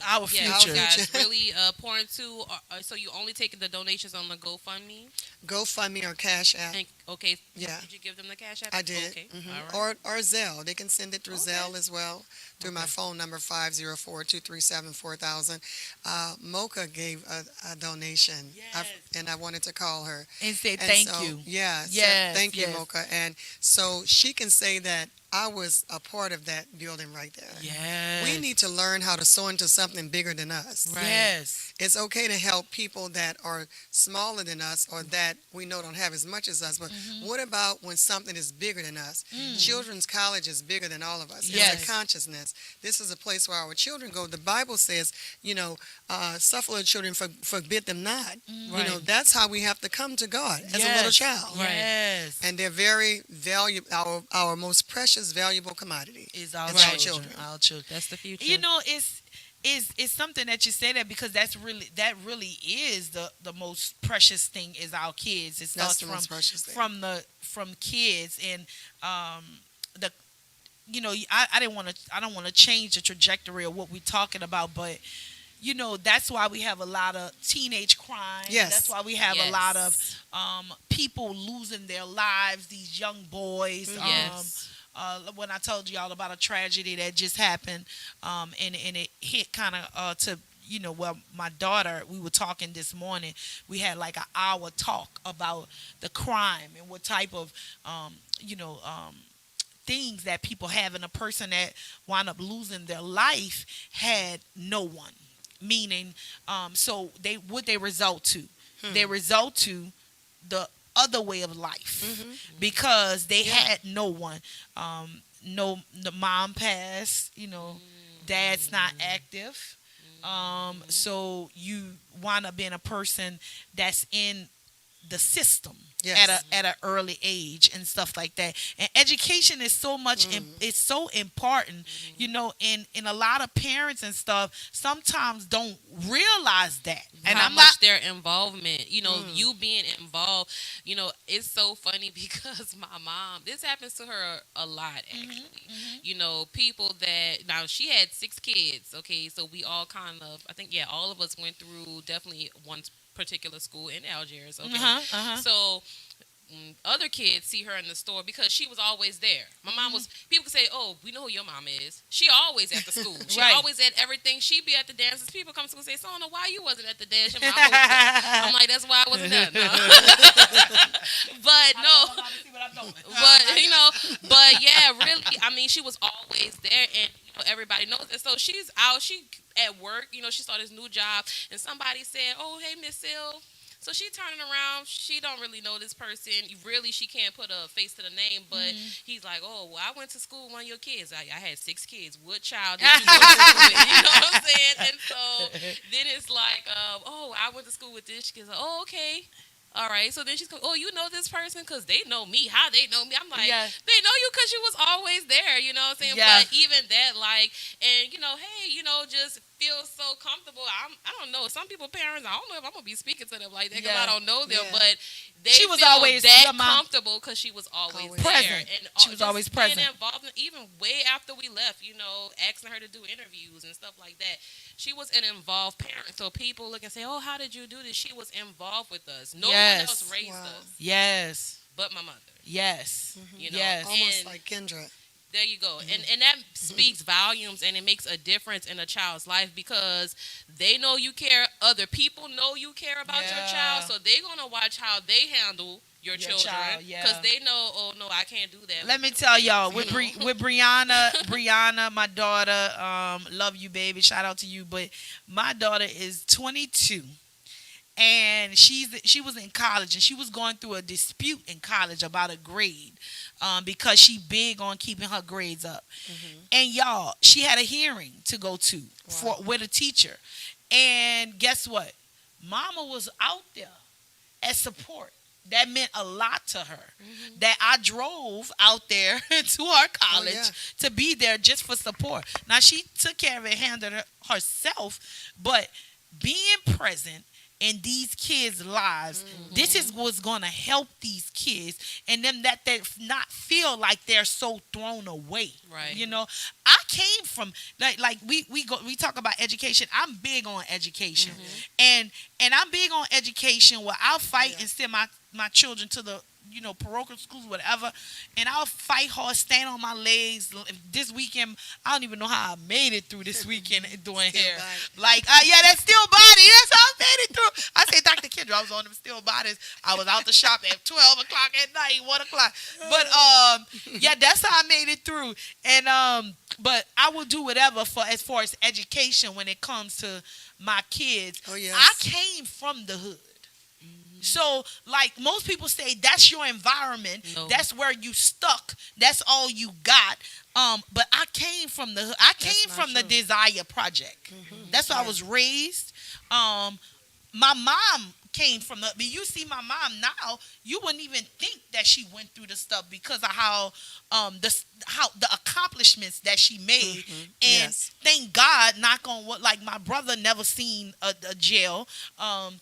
Our yeah, future. you guys really pour into. So you only taking the donations on the GoFundMe? GoFundMe or Cash App. And, okay. Yeah. Did you give them the cash app? I did. Okay. Mhm. All right. Or Zelle. They can send it through Zelle as well, through my phone number, 504-237-4000. Mocha gave a donation, and I wanted to call her. And say And thank so, you. Yeah. so Yes, thank you, yes. Mocha. And so she can say that I was a part of that building right there. Yes. We need to learn how to sow into something bigger than us. Right. Yes. It's okay to help people that are smaller than us or that we know don't have as much as us. But what about when something is bigger than us? Children's college is bigger than all of us. Yes. It's a consciousness. This is a place where our children go. The Bible says, you know, suffer the children, forbid them not. You know, that's how we have to come to God as a little child. Right. Yes. And they're very valuable. Our most precious, valuable commodity Is our is our children. children. Our children. That's the future. You know, it's something that you say that because that really is the most precious thing is our kids. It That's starts the most precious thing. from kids and the you know I don't want to change the trajectory of what we're talking about, but you know that's why we have a lot of teenage crime. Yes. That's why we have a lot of people losing their lives. These young boys. Yes. when I told y'all about a tragedy that just happened, and it hit kind of to well, my daughter, we were talking this morning. We had like an hour talk about the crime and what type of things that people have, and a person that wound up losing their life had no one. Meaning, so they result to? They result to the other way of life because they had no one. No, the mom passed. Dad's not active. So you wind up being a person that's in the system at an early age and stuff like that. And education is so much it's so important, and a lot of parents and stuff sometimes don't realize that. And how much their involvement, you being involved, it's so funny because my mom, this happens to her a lot actually. People that, now she had 6 kids, okay, so we all kind of, I think, all of us went through definitely one particular school in Algiers, okay. So other kids see her in the store because she was always there. My mom was, people could say, oh, we know who your mom is. She always at the school. She always at everything. She be at the dances. People come to school and say, Sona, why you wasn't at the dance? Your mom was there. I'm like, that's why I wasn't there. No. But no. But yeah, really, I mean, she was always there, and everybody knows. And so she's out, she at work, she saw this new job, and somebody said, oh, hey, Miss Sil. So she turning around. She don't really know this person. Really, she can't put a face to the name. But he's like, oh, well, I went to school with one of your kids. I had 6 kids. What child did you go to school with? You know what I'm saying? And so then it's like, oh, I went to school with this. She's like, oh, okay. All right, so then she's going, oh, you know this person? Because they know me. How they know me? I'm like, they know you because you was always there, you know what I'm saying? Yeah. But even that, like, and, hey, just feel so comfortable. I don't know. Some people, parents, I don't know if I'm going to be speaking to them like that because I don't know them, but she was always that comfortable because she was always present. And she was always present. Being involved, even way after we left, asking her to do interviews and stuff like that. She was an involved parent. So people look and say, oh, how did you do this? She was involved with us. No one else raised us. Yes. But my mother. Yes. Yes. Almost like Kendra. There you go. And that speaks volumes, and it makes a difference in a child's life because they know you care. Other people know you care about your child. So they're going to watch how they handle your children because they know, oh, no, I can't do that. Let me tell y'all, with Brianna, my daughter, love you, baby. Shout out to you. But my daughter is 22. And she was in college, and she was going through a dispute in college about a grade because she big on keeping her grades up. And y'all, she had a hearing to go to with a teacher. And guess what? Mama was out there as support. That meant a lot to her. That I drove out there to her college to be there just for support. Now, she took care of it, handled it herself, but being present in these kids' lives, this is what's going to help these kids and them that they not feel like they're so thrown away. Right. I came from like we talk about education. I'm big on education, and I'm big on education where I'll fight and send my children to the parochial schools, whatever, and I'll fight hard, stand on my legs. This weekend, I don't even know how I made it through this weekend doing hair. Like, that's still body. That's how I made it through. I say, Dr. Kendra, I was on them still bodies. I was out the shop at 12 o'clock at night, 1 o'clock. But, that's how I made it through. And, but I will do whatever as far as education when it comes to my kids. Oh, yes. I came from the hood. So, like most people say, that's your environment. No. That's where you stuck. That's all you got. But I came from the Desire Project. That's where I was raised. My mom came from but you see my mom now, you wouldn't even think that she went through the stuff because of how the accomplishments that she made. And thank God, knock on wood, like my brother never seen a jail. And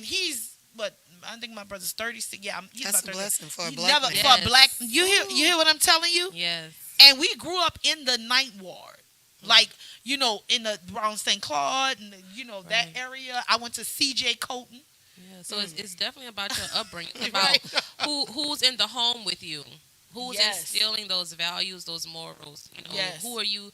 he's I think my brother's 36. Yeah, he's that's about 30. A blessing for a black man. For a black. You hear what I'm telling you? Yes. And we grew up in the Ninth Ward. Like, in the around St. Claude and, that area. I went to C.J. Colton. Yeah, so it's definitely about your upbringing. It's about who's in the home with you. Who's Yes. instilling those values, those morals? Yes. Who are you?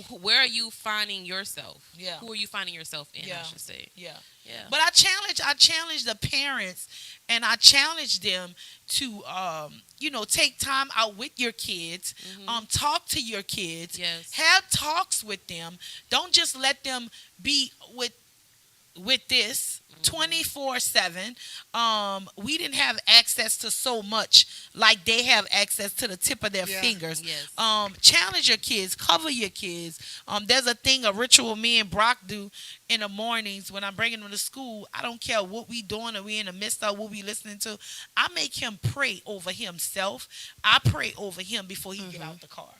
Where are you finding yourself? Yeah. Who are you finding yourself in? Yeah. I should say. Yeah. Yeah. But I challenge the parents, and I challenge them to, take time out with your kids, talk to your kids, Yes. have talks with them. Don't just let them be with this 24/7. We didn't have access to so much like they have access to the tip of their fingers. Yes. Challenge your kids, cover your kids. There's a ritual me and Brock do in the mornings when I'm bringing them to school. I don't care what we doing or we in the midst of what we listening to. I make him pray over himself. I pray over him before he get out the car.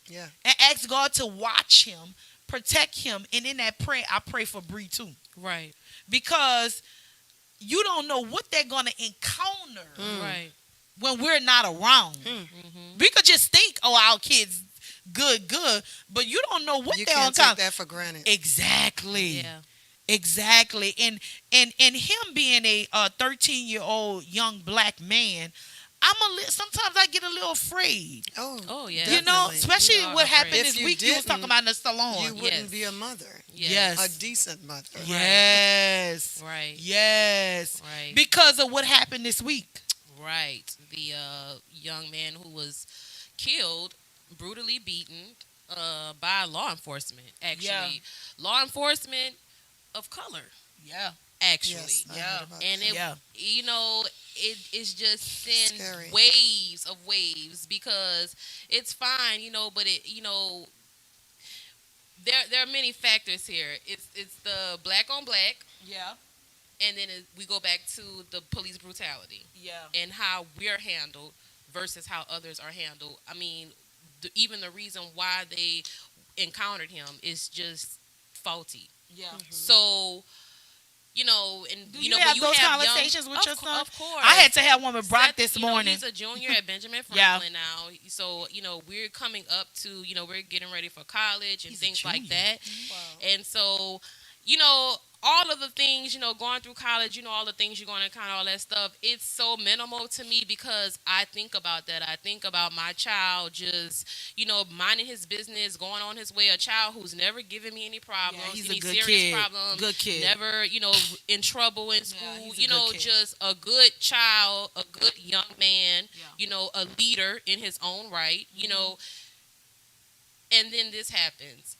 Yeah. And ask God to watch him, protect him. And in that prayer, I pray for Bree too. Right. Because you don't know what they're going to encounter Right. when we're not around. We could just think, oh, our kids good, but you don't know what You they're can't going take to that for granted. Exactly. Yeah. Exactly. And him being a 13-year-old young black man, sometimes I get a little afraid. Oh yeah. You know, Definitely. especially We are what happened afraid. this If you week. You was talking didn't, about in the salon. You wouldn't Yes. be a mother. Yes. A decent mother. Yes. Right. Yes. Right. Because of what happened this week. Right. The young man who was killed, brutally beaten by law enforcement. Actually, Yeah. law enforcement of color. Yeah. Actually. Yes, I Yeah. heard about And that. it, Yeah. it's just send Scary. waves of waves because it's fine, but there are many factors here. It's the black on black, Yeah. and then we go back to the police brutality Yeah. and how we're handled versus how others are handled. I mean, even the reason why they encountered him is just faulty. Yeah. So. And Do when you have those have conversations with of your son? Of course, I had to have one with Brock Seth, this morning. He's a junior at Benjamin Yeah. Franklin now. So, we're coming up to, we're getting ready for college and He's a things like junior. that. Wow. And so, all of the things, going through college, all the things you're going to encounter, all that stuff, it's so minimal to me because I think about that. I think about my child just, minding his business, going on his way, a child who's never given me any problems, Yeah, he's a any good serious kid. problems, Good kid. never, in trouble in Yeah, school, he's a good kid. just a good child, a good young man, Yeah. a leader in his own right, and then this happens.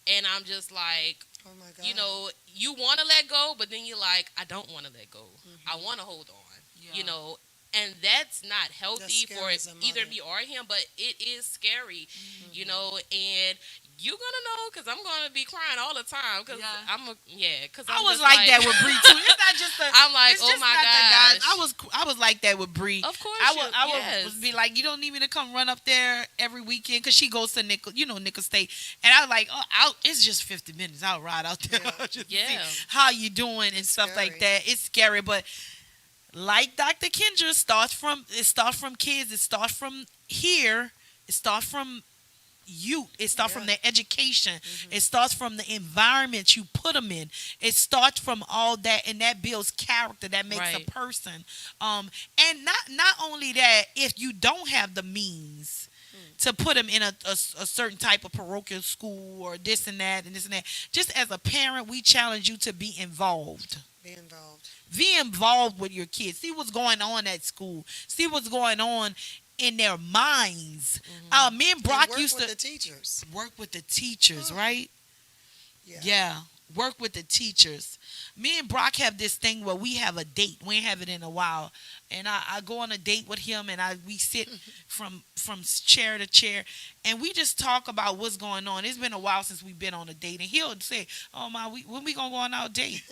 And I'm just like, Oh my God. you want to let go, but then you're like, I don't want to let go. I want to hold on, Yeah. and that's not healthy That's for scary as a either mother. me or him, but it is scary, and you're going to know because I'm going to be crying all the time because Yeah. because I was like that with Bree too. It's not just the. I'm like, it's oh just my not the gosh. guys. I was like that with Bree. Of course, I would be like, you don't need me to come run up there every weekend because she goes to Nickel State, and I was like, it's just 50 minutes. I'll ride out there. Yeah. Just Yeah. see how you doing and stuff like scary. that. It's scary, but like Dr. Kendra, it starts from kids. It starts from here. It starts from youth. It starts from their education. It starts from the environment you put them in. It starts from all that, and that builds character. That makes Right. a person. And not only that, if you don't have the means to put them in a certain type of parochial school or this and that, just as a parent, we challenge you to be involved. Be involved. Be involved with your kids. See what's going on at school. See what's going on in their minds. Me and Brock And work used with to the teachers. work with the teachers, right? Yeah. Yeah, work with the teachers. Me and Brock have this thing where we have a date. We ain't have it in a while, and I go on a date with him, and we sit from chair to chair, and we just talk about what's going on. It's been a while since we've been on a date, and he'll say, "Oh my, when we gonna go on our date?"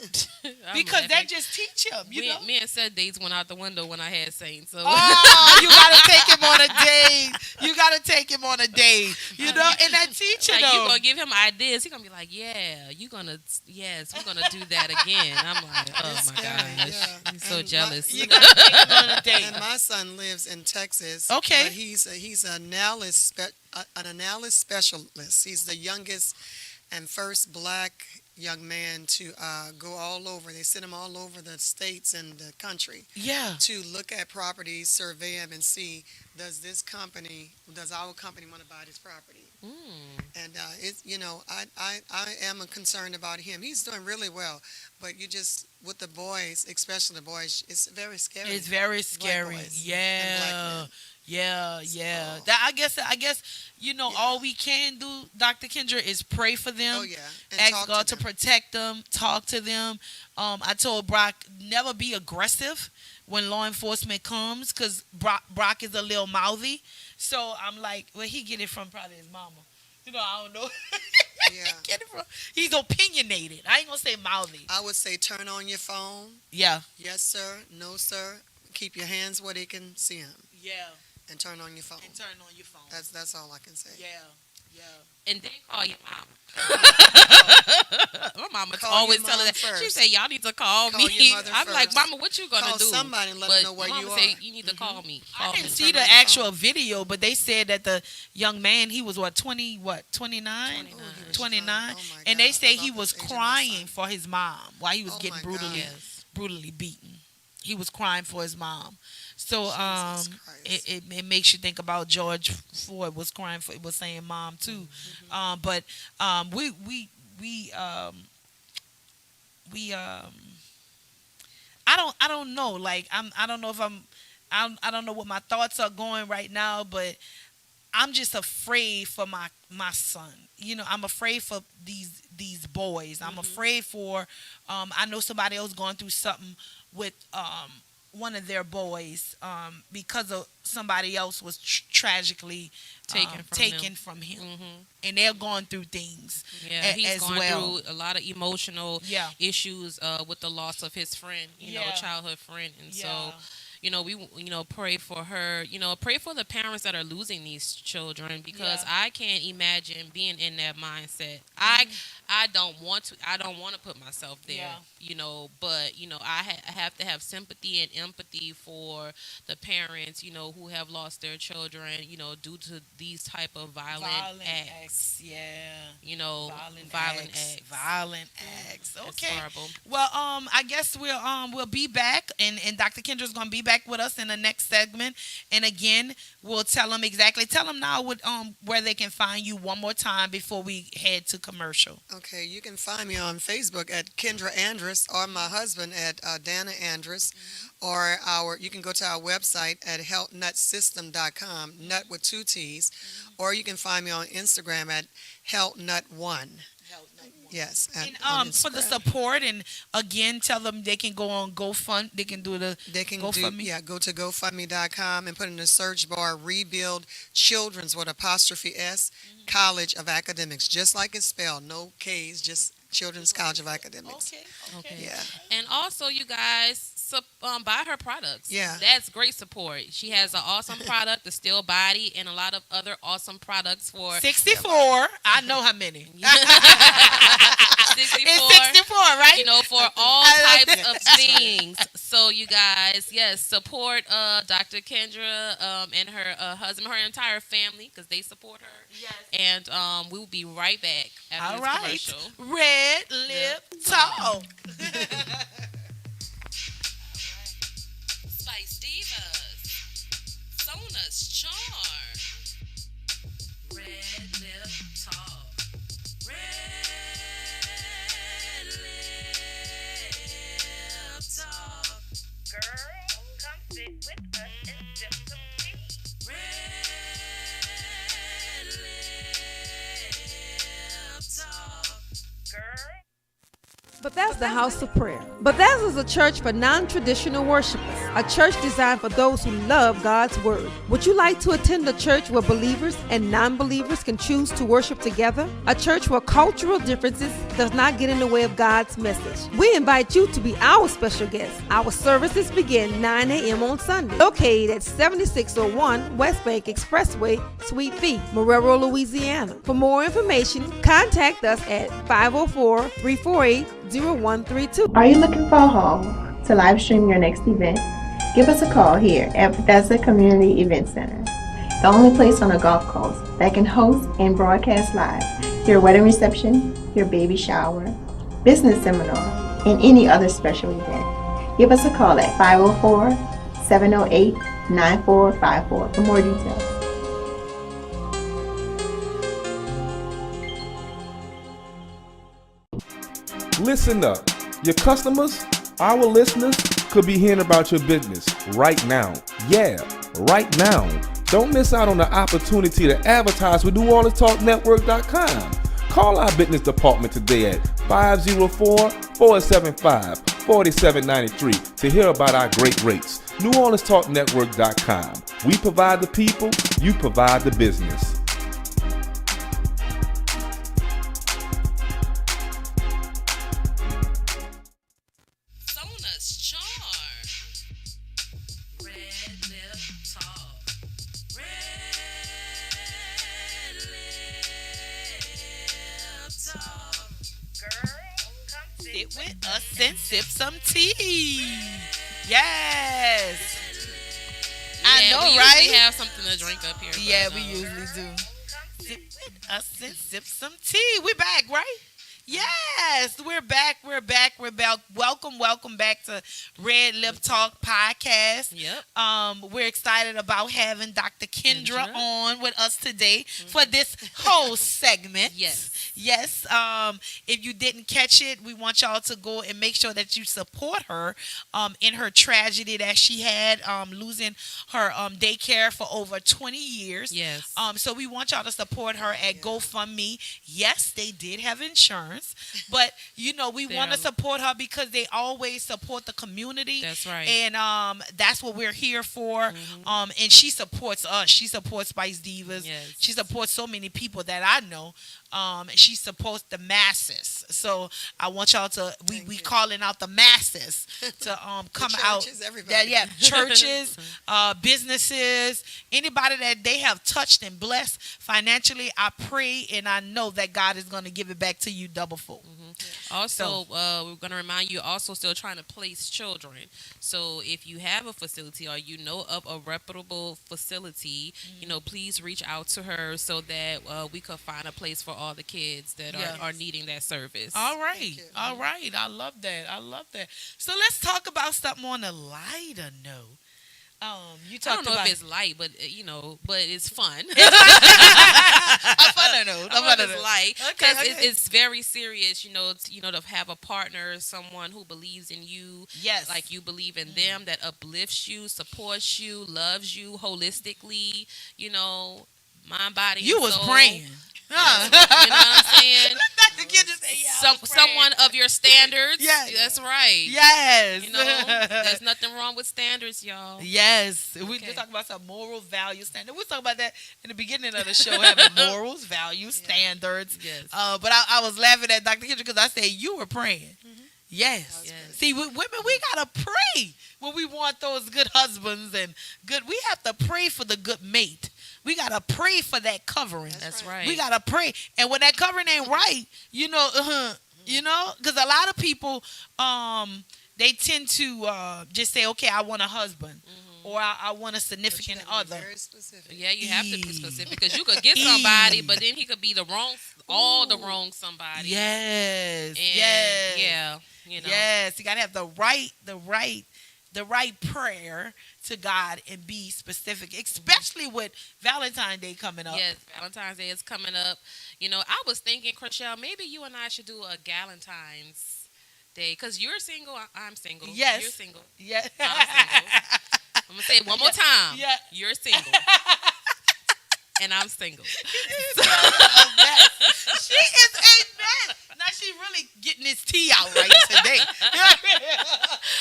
I'm Because that laughing. just teach him, you know. Me and Seth dates went out the window when I had Saint. So Oh, you gotta take him on a date. You gotta take him on a date. You know, and that teacher like, though. you gonna give him ideas. He gonna be like, yeah, we're gonna do that again. I'm like, oh It's my scary, gosh, yeah. I'm so And jealous. You gotta take him on a date. And my son lives in Texas. Okay. But he's an analyst specialist. He's the youngest and first black young man to go all over. They send him all over the states and the country Yeah. to look at properties, survey them, and see does our company want to buy this property? And it's I am concerned about him. He's doing really well, but you just with the boys, especially the boys, it's very scary. It's very Black scary. boys and black Yeah. men. Yeah. So- That I guess all we can do, Dr. Kendra, is pray for them. Oh yeah, and Ask talk God to to them. protect them, talk to them. I told Brock never be aggressive when law enforcement comes, because Brock is a little mouthy. So I'm like, well, he get it from probably his mama. I don't know. Yeah. Get it from. He's opinionated. I ain't gonna say mouthy. I would say turn on your phone. Yeah. Yes, sir. No, sir. Keep your hands where they can see him, Yeah. and turn on your phone. And turn on your phone. That's all I can say. Yeah. And then call your mama. My mama Call always your telling mom that. She first. say, y'all need to call Call me. your mother I'm like, first. Mama, what you gonna Call do? somebody and let But them know where mama you say, are. you need to call me. I Call didn't me. see Turn the on your actual phone. video, but they said that the young man, he was 29? 29. Oh, he was 29. young. Oh, my And they God. say About he the was age of my crying son. for his mom while he was Oh, getting my brutally God. brutally beaten. He was crying for his mom. So Jesus Christ. it makes you think about George Floyd was saying mom too. But I don't know. Like I don't know if I don't know what my thoughts are going right now, but I'm just afraid for my son. I'm afraid for these boys. I'm afraid for I know somebody else going through something with one of their boys because of somebody else was tragically taken from him. And they're going through things. Yeah, he's as going well. through a lot of emotional Yeah. issues with the loss of his friend, Yeah. childhood friend. And Yeah. so, we pray for her, pray for the parents that are losing these children, because Yeah. I can't imagine being in that mindset. I don't want to put myself there, but I have to have sympathy and empathy for the parents, who have lost their children, due to these type of violent acts. Yeah. Violent acts. Violent acts. It's Okay. horrible. Well, I guess we'll be back, and Dr. Kendra's gonna be back with us in the next segment. And again, we'll tell them now where they can find you one more time before we head to commercial. Okay, you can find me on Facebook at Kendra Andrus, or my husband at Dana Andrus, or you can go to our website at healthnutssystem.com, nut with 2 T's, or you can find me on Instagram at healthnut1. Yes, on For the Instagram. support, and again, tell them they can go on GoFund. They can do the They can GoFundMe. go to GoFundMe.com and put in the search bar Rebuild Children's with apostrophe S College of Academics, just like it's spelled, no K's, just Children's College of Academics. Okay. Yeah. And also, you guys, buy her products. Yeah. That's great support. She has an awesome product, the Still Body, and a lot of other awesome products for 64. I know how many. 64. It's 64, right? For all types of things. So you guys, yes, support Dr. Kendra and her husband, her entire family, because they support her. Yes. And we will be right back after All this right. commercial. Red Lip Talk. Spice Divas, Sona's Charm, Red Lip Talk, Red Lip Talk, Girl, come sit with us and sip some tea. Red Lip Talk. Girl. Bethesda House of Prayer. Bethesda is a church for non-traditional worshipers, a church designed for those who love God's Word. Would you like to attend a church where believers and non-believers can choose to worship together? A church where cultural differences does not get in the way of God's message. We invite you to be our special guest. Our services begin 9 a.m. on Sunday, located at 7601 West Bank Expressway, Suite B, Marrero, Louisiana. For more information, contact us at 504-348-0132. Are you looking for a home to live stream your next event? Give us a call here at Bethesda Community Event Center, the only place on the Gulf Coast that can host and broadcast live your wedding reception, your baby shower, business seminar, and any other special event. Give us a call at 504-708-9454 for more details. Listen up. Your customers, our listeners, could be hearing about your business right now. Yeah, right now. Don't miss out on the opportunity to advertise with NewOrleansTalkNetwork.com. Call our business department today at 504-475-4793 to hear about our great rates. NewOrleansTalkNetwork.com. We provide the people, you provide the business. Sona's charm. RedLip Talk. RedLip Talk. Girl, come Sit with us and sip some tea. Yes. I know, we right? usually have something to drink up here. Yeah, but, we usually do. Sit with us and sip some tea. We back, right? Yes, we're back. Welcome back to Red Lip Talk Podcast. Yep. We're excited about having Dr. Kendra on with us today for this whole segment. Yes. Yes. If you didn't catch it, we want y'all to go and make sure that you support her in her tragedy that she had, losing her daycare for over 20 years. Yes. So we want y'all to support her at GoFundMe. Yes, they did have insurance, but we want to support her because they always support the community. That's right. And that's what we're here for. And she supports us. She supports Spice Divas. Yes. She supports so many people that I know. She supports the masses. So I want y'all to we calling out the masses to come out. Everybody. Churches, businesses, anybody that they have touched and blessed financially. I pray and I know that God is going to give it back to you double full. Also, we're going to remind you, also still trying to place children. So if you have a facility or you know of a reputable facility, please reach out to her so that we could find a place for all the kids that are needing that service. All right. I love that. So let's talk about something on a lighter note. You talked I don't know about if it's light, but but it's fun. a funner note. It's light because Okay. it's very serious. To have a partner, someone who believes in you, Yes. like you believe in them, that uplifts you, supports you, loves you holistically. Mind, body, You and was soul. praying. You know what I'm saying? Dr. Kendra said, yeah, I was praying. Someone of your standards. Yeah. That's right. Yes. There's nothing wrong with standards, y'all. Yes. We just talking about some moral value standard. We talking about that in the beginning of the show, having morals, values, standards. Yes. But I was laughing at Dr. Kendra because I said you were praying. Yes. See, women, we gotta pray when we want those good husbands and good. We have to pray for the good mate. We gotta pray for that covering. That's right. We gotta pray, and when that covering ain't right, because a lot of people, they tend to just say, okay, I want a husband. Or I want a significant other. Very specific. Yeah, you have to be specific because you could get somebody, but then he could be the wrong somebody. Yes. And yes. Yeah. Yes. You gotta have the right prayer to God and be specific, especially with Valentine's Day coming up. Yes, Valentine's Day is coming up. I was thinking, Chriselle, maybe you and I should do a Galentine's Day because you're single. I'm single. Yes. You're single. Yeah. I'm single. I'm gonna say it one more time. Yeah. You're single. And I'm single. She is a mess. Now she really getting this tea out right today.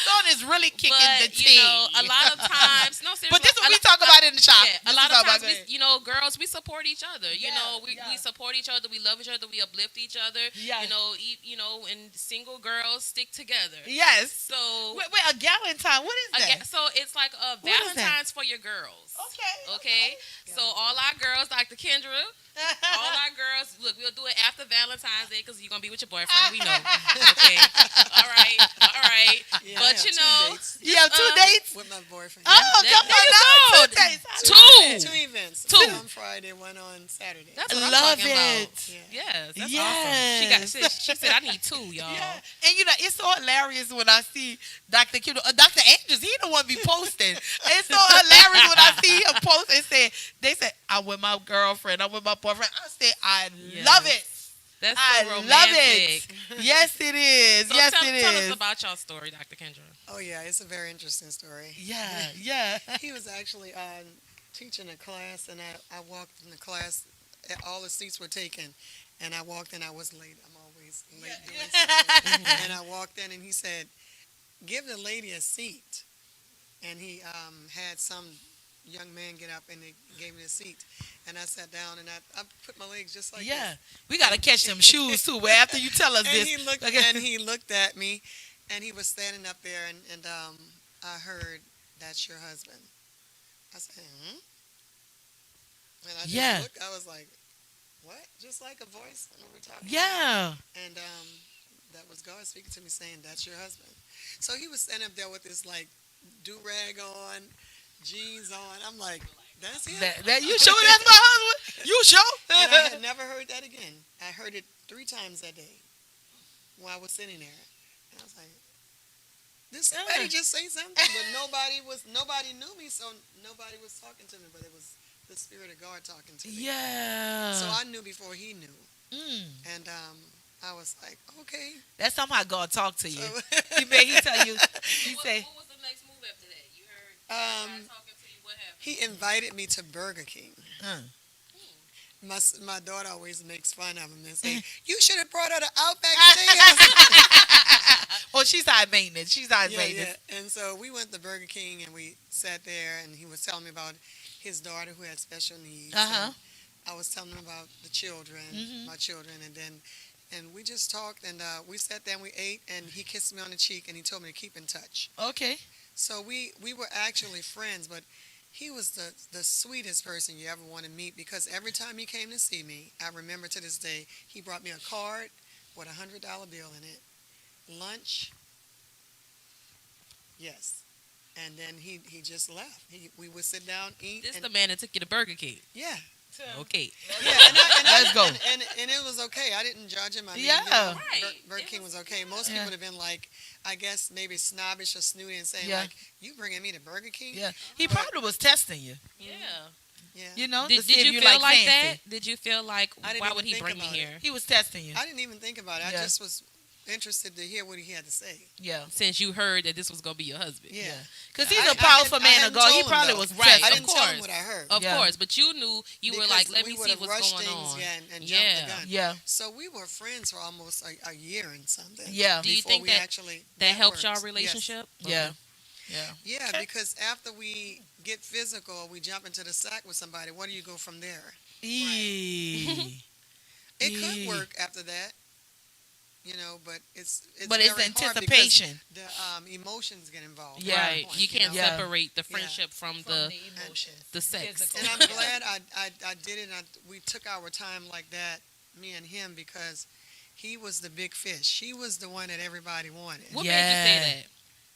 Sona's really kicking the tea. A lot of times, no, seriously. But this is what we talk about in the shop. Yeah, a lot of times, girls, we support each other. We support each other. We love each other. We uplift each other. Yes. And single girls stick together. Yes. So wait, a Galentine. What is that? So it's like a Valentine's for your girls. Okay. So all our girls, Dr. Kendra, all our girls, look, we'll do it after Valentine's Day because you're going to be with your boyfriend. We know. Okay. All right. Yeah, But, you You have two dates? with my boyfriend. Oh, come on. Two. Two events. Two. Friday, one on Saturday. That's what I'm Love talking about. it. Yes, that's Yes. awesome. She said I need 2, y'all. Yeah, and it's so hilarious when I see Dr. Kendra, Dr. Andrus. He don't want to be posting. It's so hilarious when I see him post and they said, I'm with my girlfriend, I'm with my boyfriend. I said, I love it. That's so I romantic. love it. Yes, it is. So yes, tell it us is. about y'all story, Dr. Kendra. Oh yeah, it's a very interesting story. Yeah. He was actually teaching a class, and I walked in the class. All the seats were taken, and I walked in. I was late. I'm always late doing something. And I walked in, and he said, "Give the lady a seat." And he had some young man get up, and they gave me a seat. And I sat down, and I put my legs just like this. We got to catch them shoes, too. But after you tell us And this. he looked at me, and he was standing up there, and I heard, "That's your husband." I said, "Hmm?" And I just looked. I was like, "What?" Just like a voice when we were talking. Yeah. And that was God speaking to me, saying, "That's your husband." So he was standing up there with this like do-rag on, jeans on. I'm like, "That's him." That you sure that's my husband? You sure? And I had never heard that again. I heard it 3 times that day while I was sitting there. And I was like, did somebody just say something? But nobody knew me, so nobody was talking to me, but it was the Spirit of God talking to me. Yeah. So I knew before he knew. And I was like, okay. That's somehow God talked to you. So he tell you, he say. What was the next move after that? You heard God talking to you. What happened? He invited me to Burger King. My daughter always makes fun of him and say, "You should have brought her to Outback Steakhouse." Oh, she's high maintenance. Yeah. And so we went to Burger King, and we sat there, and he was telling me about his daughter who had special needs. And I was telling him about the children, my children, and we just talked, and we sat there and we ate, and he kissed me on the cheek, and he told me to keep in touch. Okay. So we were actually friends, but he was the sweetest person you ever want to meet, because every time he came to see me, I remember to this day, he brought me a card with a $100 bill in it, lunch, yes, and then he just left. We would sit down, eat. This the man that took you to Burger King. Yeah. Okay. Yeah, Let's go. And it was okay. I didn't judge him. I mean, Yeah. Burger King was okay. Most people would have been like, I guess maybe snobbish or snooty and saying like, "You bringing me to Burger King?" Yeah. He probably was testing you. Yeah. Yeah. You know, Did to see if you you feel like that? fancy. Did you feel like, I didn't why even would he think bring me about here? He was testing you. I didn't even think about it. I Yeah. just was interested to hear what he had to say. Yeah. Since you heard that this was going to be your husband. Yeah. Because he's a powerful man of God. He probably was Right. testing. I Of didn't tell him course. what I heard. Of Yeah. course. But you knew, you were Because like, let we me would see have what's rushed going things, on. and jumped the gun. Yeah. So we were friends for almost a year and something. Yeah. Do you before think we that actually that helped networked. y'all Yes. relationship? Yeah. Yeah, because after we get physical, we jump into the sack with somebody. Where do you go from there? Eee. It could work after that, but it's But it's very the hard anticipation. because the emotions get involved. Yeah. Right. You can't Yeah. separate the friendship from the emotions. the sex. And I'm glad I did it. We took our time like that, me and him, because he was the big fish. He was the one that everybody wanted. What made you say that?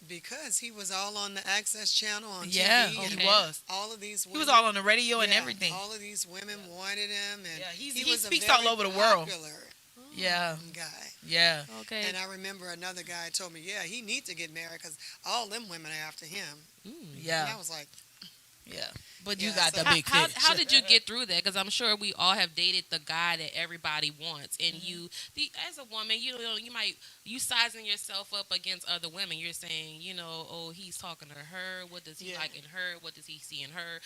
Because he was all on the Access Channel on Yeah, TV. he and was. All of these women, He was all on the radio and yeah, everything. All of these women wanted him, and Yeah, he was a speaks very all over the world. popular Yeah. guy. Yeah. Okay. And I remember another guy told me, yeah, he needs to get married because all them women are after him. And Yeah. I was like, Yeah. But you Yeah, got so the big fish. How did you get through that? Because I'm sure we all have dated the guy that everybody wants, and as a woman, you sizing yourself up against other women. You're saying, oh, he's talking to her. What does he like in her? What does he see in her?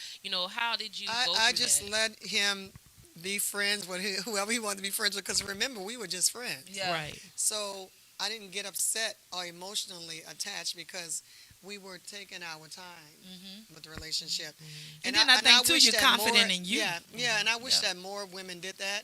How did you go through I just that? let him be friends with whoever he wanted to be friends with, because remember, we were just friends. Yeah. Right. So I didn't get upset or emotionally attached because we were taking our time with the relationship. And then I think, too, wish you're that confident more- in you. Yeah, and I wish that more women did that,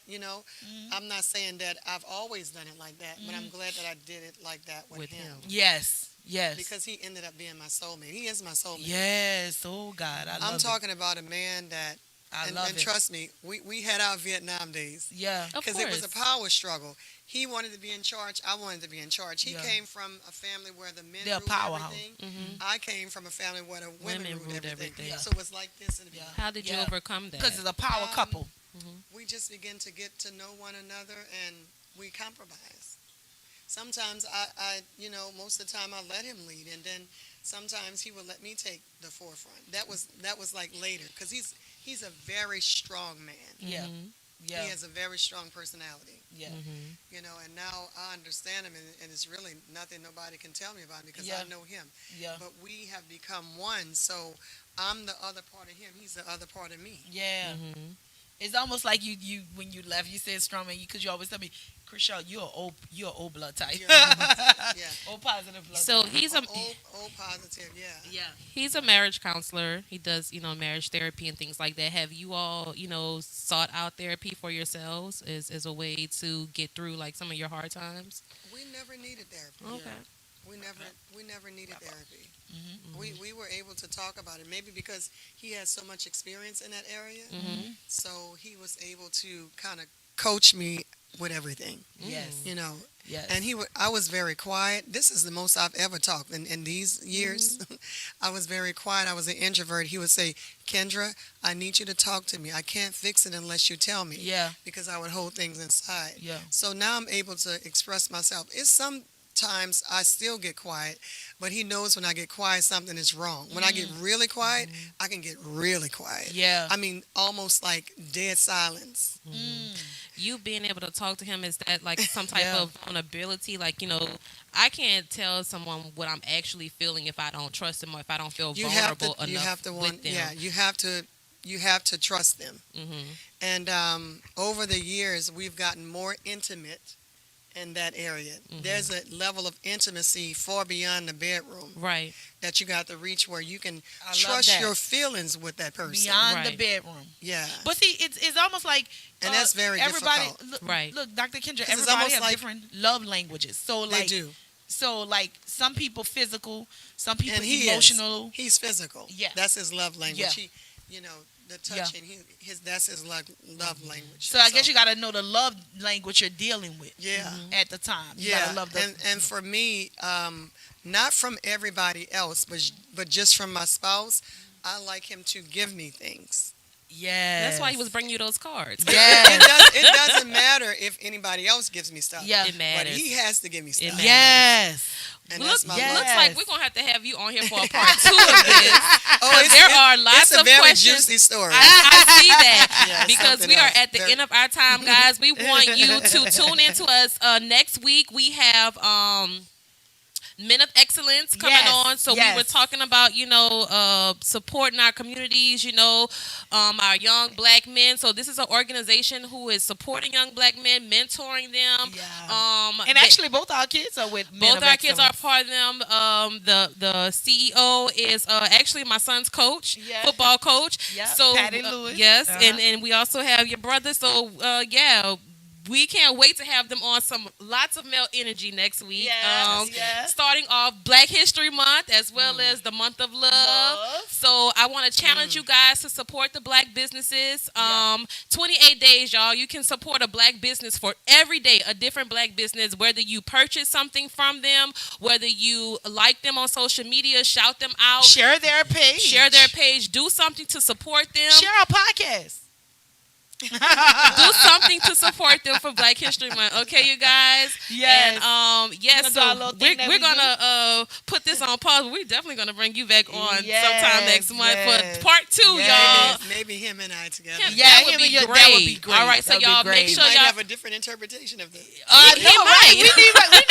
I'm not saying that I've always done it like that, but I'm glad that I did it like that with him. Yes. Yes. Because he ended up being my soulmate. He is my soulmate. Yes. Oh, God. I love I'm talking about a man that I and, love and it. trust me, we had our Vietnam days. Yeah. Of Because it was a course. power struggle. He wanted to be in charge. I wanted to be in charge. He Yeah. came from a family where the men They're a ruled powerhouse. everything. I came from a family where the women ruled everything. Yeah. So it was like this in the beginning. How did you overcome that? Because it's a power couple. We just begin to get to know one another and we compromise. Sometimes most of the time I let him lead, and then sometimes he would let me take the forefront. That was like later, because he's a very strong man. Yeah. Yeah. He has a very strong personality. Yeah. And now I understand him, and it's really nothing nobody can tell me about him because Yeah. I know him. Yeah. But we have become one, so I'm the other part of him. He's the other part of me. Yeah. It's almost like you when you left, you said strong man, because you always tell me, Chriselle, you're old blood type. Yeah. Old positive blood So type. he's a Old positive, yeah. Yeah. he's a marriage counselor. He does, marriage therapy and things like that. Have you all, sought out therapy for yourselves as a way to get through like some of your hard times? We never needed therapy. Okay. We never needed therapy. We were able to talk about it, maybe because he has so much experience in that area. So he was able to kind of coach me with everything. Yes. Yes. And I was very quiet. This is the most I've ever talked in these years. I was very quiet. I was an introvert. He would say, Kendra, I need you to talk to me. I can't fix it unless you tell me. Yeah. Because I would hold things inside. Yeah. So now I'm able to express myself. It's sometimes I still get quiet, but he knows when I get quiet, something is wrong. When I get really quiet, I can get really quiet. Yeah. I mean, almost like dead silence. You being able to talk to him, is that like some type of vulnerability? Like, I can't tell someone what I'm actually feeling if I don't trust him or if I don't feel vulnerable enough with them. Yeah, you have to trust them. And over the years, we've gotten more intimate in that area. There's a level of intimacy far beyond the bedroom. Right. That you got to reach where you can I love trust that. your feelings with that person. Beyond the bedroom. Yeah. But see, it's almost like And that's very everybody. difficult. Look, Dr. Kendra, It's everybody almost has like- different love languages. So They like, do. So like some people physical, some people And he emotional. He's physical. Yeah. That's his love language. Yeah. He, the touching, that's his love language. So I guess you got to know the love language you're dealing with. Yeah. At the time. You Yeah, gotta love the, and for me, not from everybody else, but just from my spouse, I like him to give me things. yeah. That's why he was bringing you those cards. Yeah. It doesn't matter if anybody else gives me stuff. Yeah. It But matters. he has to give me stuff. Yes. And Looks that's my love. like we're going to have you on here for a part 2 of this. Oh, There are lots it's a of very questions. juicy story. I see that. Yeah, Because something we are else. at the end of our time, guys. We want you to tune into us next week. We have Men of Excellence coming Yes, on. So yes. we were talking about, supporting our communities, our young black men. So this is an organization who is supporting young black men, mentoring them. Yeah. And they- actually, both our kids are with Men both of our kids are Excellence. part of them. The CEO is actually my son's coach, Yeah. football coach. Yeah, So Patty Lewis. yes, Uh-huh. and we also have your brother. So we can't wait to have them on lots of male energy next week. Yes, yes. Starting off Black History Month as well as the month of love. So I want to challenge you guys to support the black businesses. 28 days, y'all. You can support a black business for every day, a different black business, whether you purchase something from them, whether you like them on social media, shout them out. Share their page. Share their page. Do something to support them. Share our podcast. Do something to support them for Black History Month, okay, you guys? Yes. And yes, You gonna do our so little thing that we're we gonna put this on pause. We're definitely gonna bring you back on Yes, sometime next month yes. for part 2, y'all. Maybe him and I together. Yeah, that would him be and your- great. that would be great. All right, so That would be y'all great. make He sure might y'all. have a different interpretation of this. He No, might. right. We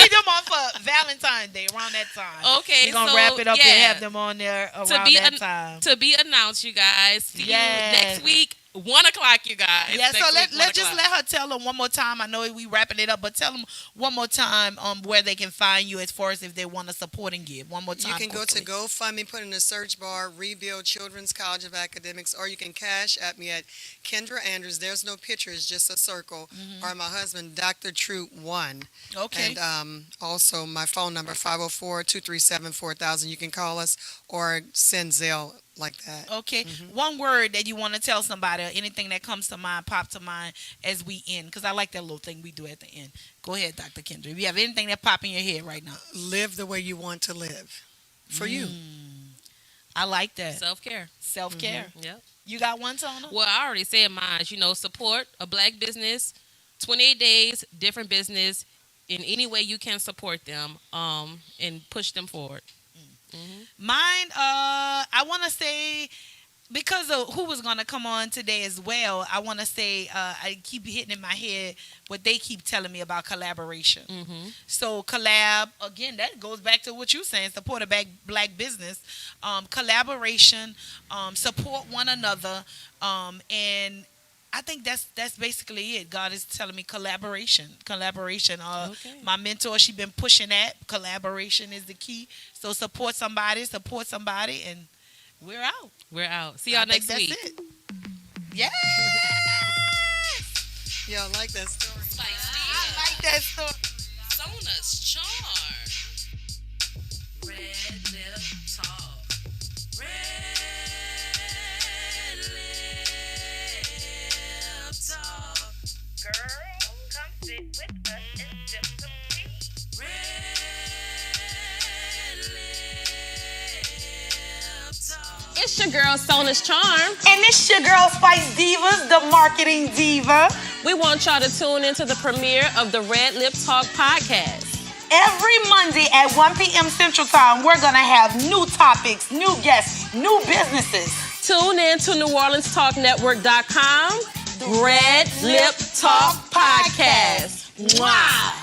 need them on for Valentine's Day around that time. Okay, we're gonna so, wrap it up yeah. and have them on there around that time. To be announced, you guys. See Yes. you next week, 1 o'clock, you guys. Yeah, Next so week, 1 let's just o'clock. let her tell them one more time. I know we wrapping it up, but tell them one more time where they can find you as far as if they want to support and give. One more time. You can go to quickly. GoFundMe, put in the search bar, Rebuild Children's College of Academics, or you can cash at me at Kendra Andrus. There's no pictures, just a circle. Or my husband, Dr. True 1. Okay. And also my phone number, 504-237-4000. You can call us or send Zelle like that. Okay. One word that you want to tell somebody or anything that comes to mind, pop to mind as we end, because I like that little thing we do at the end. Go ahead, Dr. Kendra. If you have anything that pop in your head right now. Live the way you want to live for you. I like that. Self-care. Self-care. Yep. You got one, Sona? Well, I already said mine. Support a black business, 28 days, different business, in any way you can support them, and push them forward. Mine, I want to say, because of who was going to come on today as well, I want to say, I keep hitting in my head what they keep telling me about collaboration. So collab, again, that goes back to what you're saying, support a black business, collaboration, support one another, and I think that's basically it. God is telling me collaboration. My mentor, she been pushing that. Collaboration is the key. So support somebody, and we're out. We're out. See y'all next week. That's it. Yeah. Yo, I like that story. I like that story. Sona's charm. RedLip Talk. RedLip Talk. Girl, come sit with us and sip some tea. It's your girl, Sona's Charm. And it's your girl, Spice Divas, the marketing diva. We want y'all to tune into the premiere of the RedLip Talk podcast. Every Monday at 1 p.m. Central Time, we're going to have new topics, new guests, new businesses. Tune in to NewOrleansTalkNetwork.com. RedLip Talk Podcast. Wow.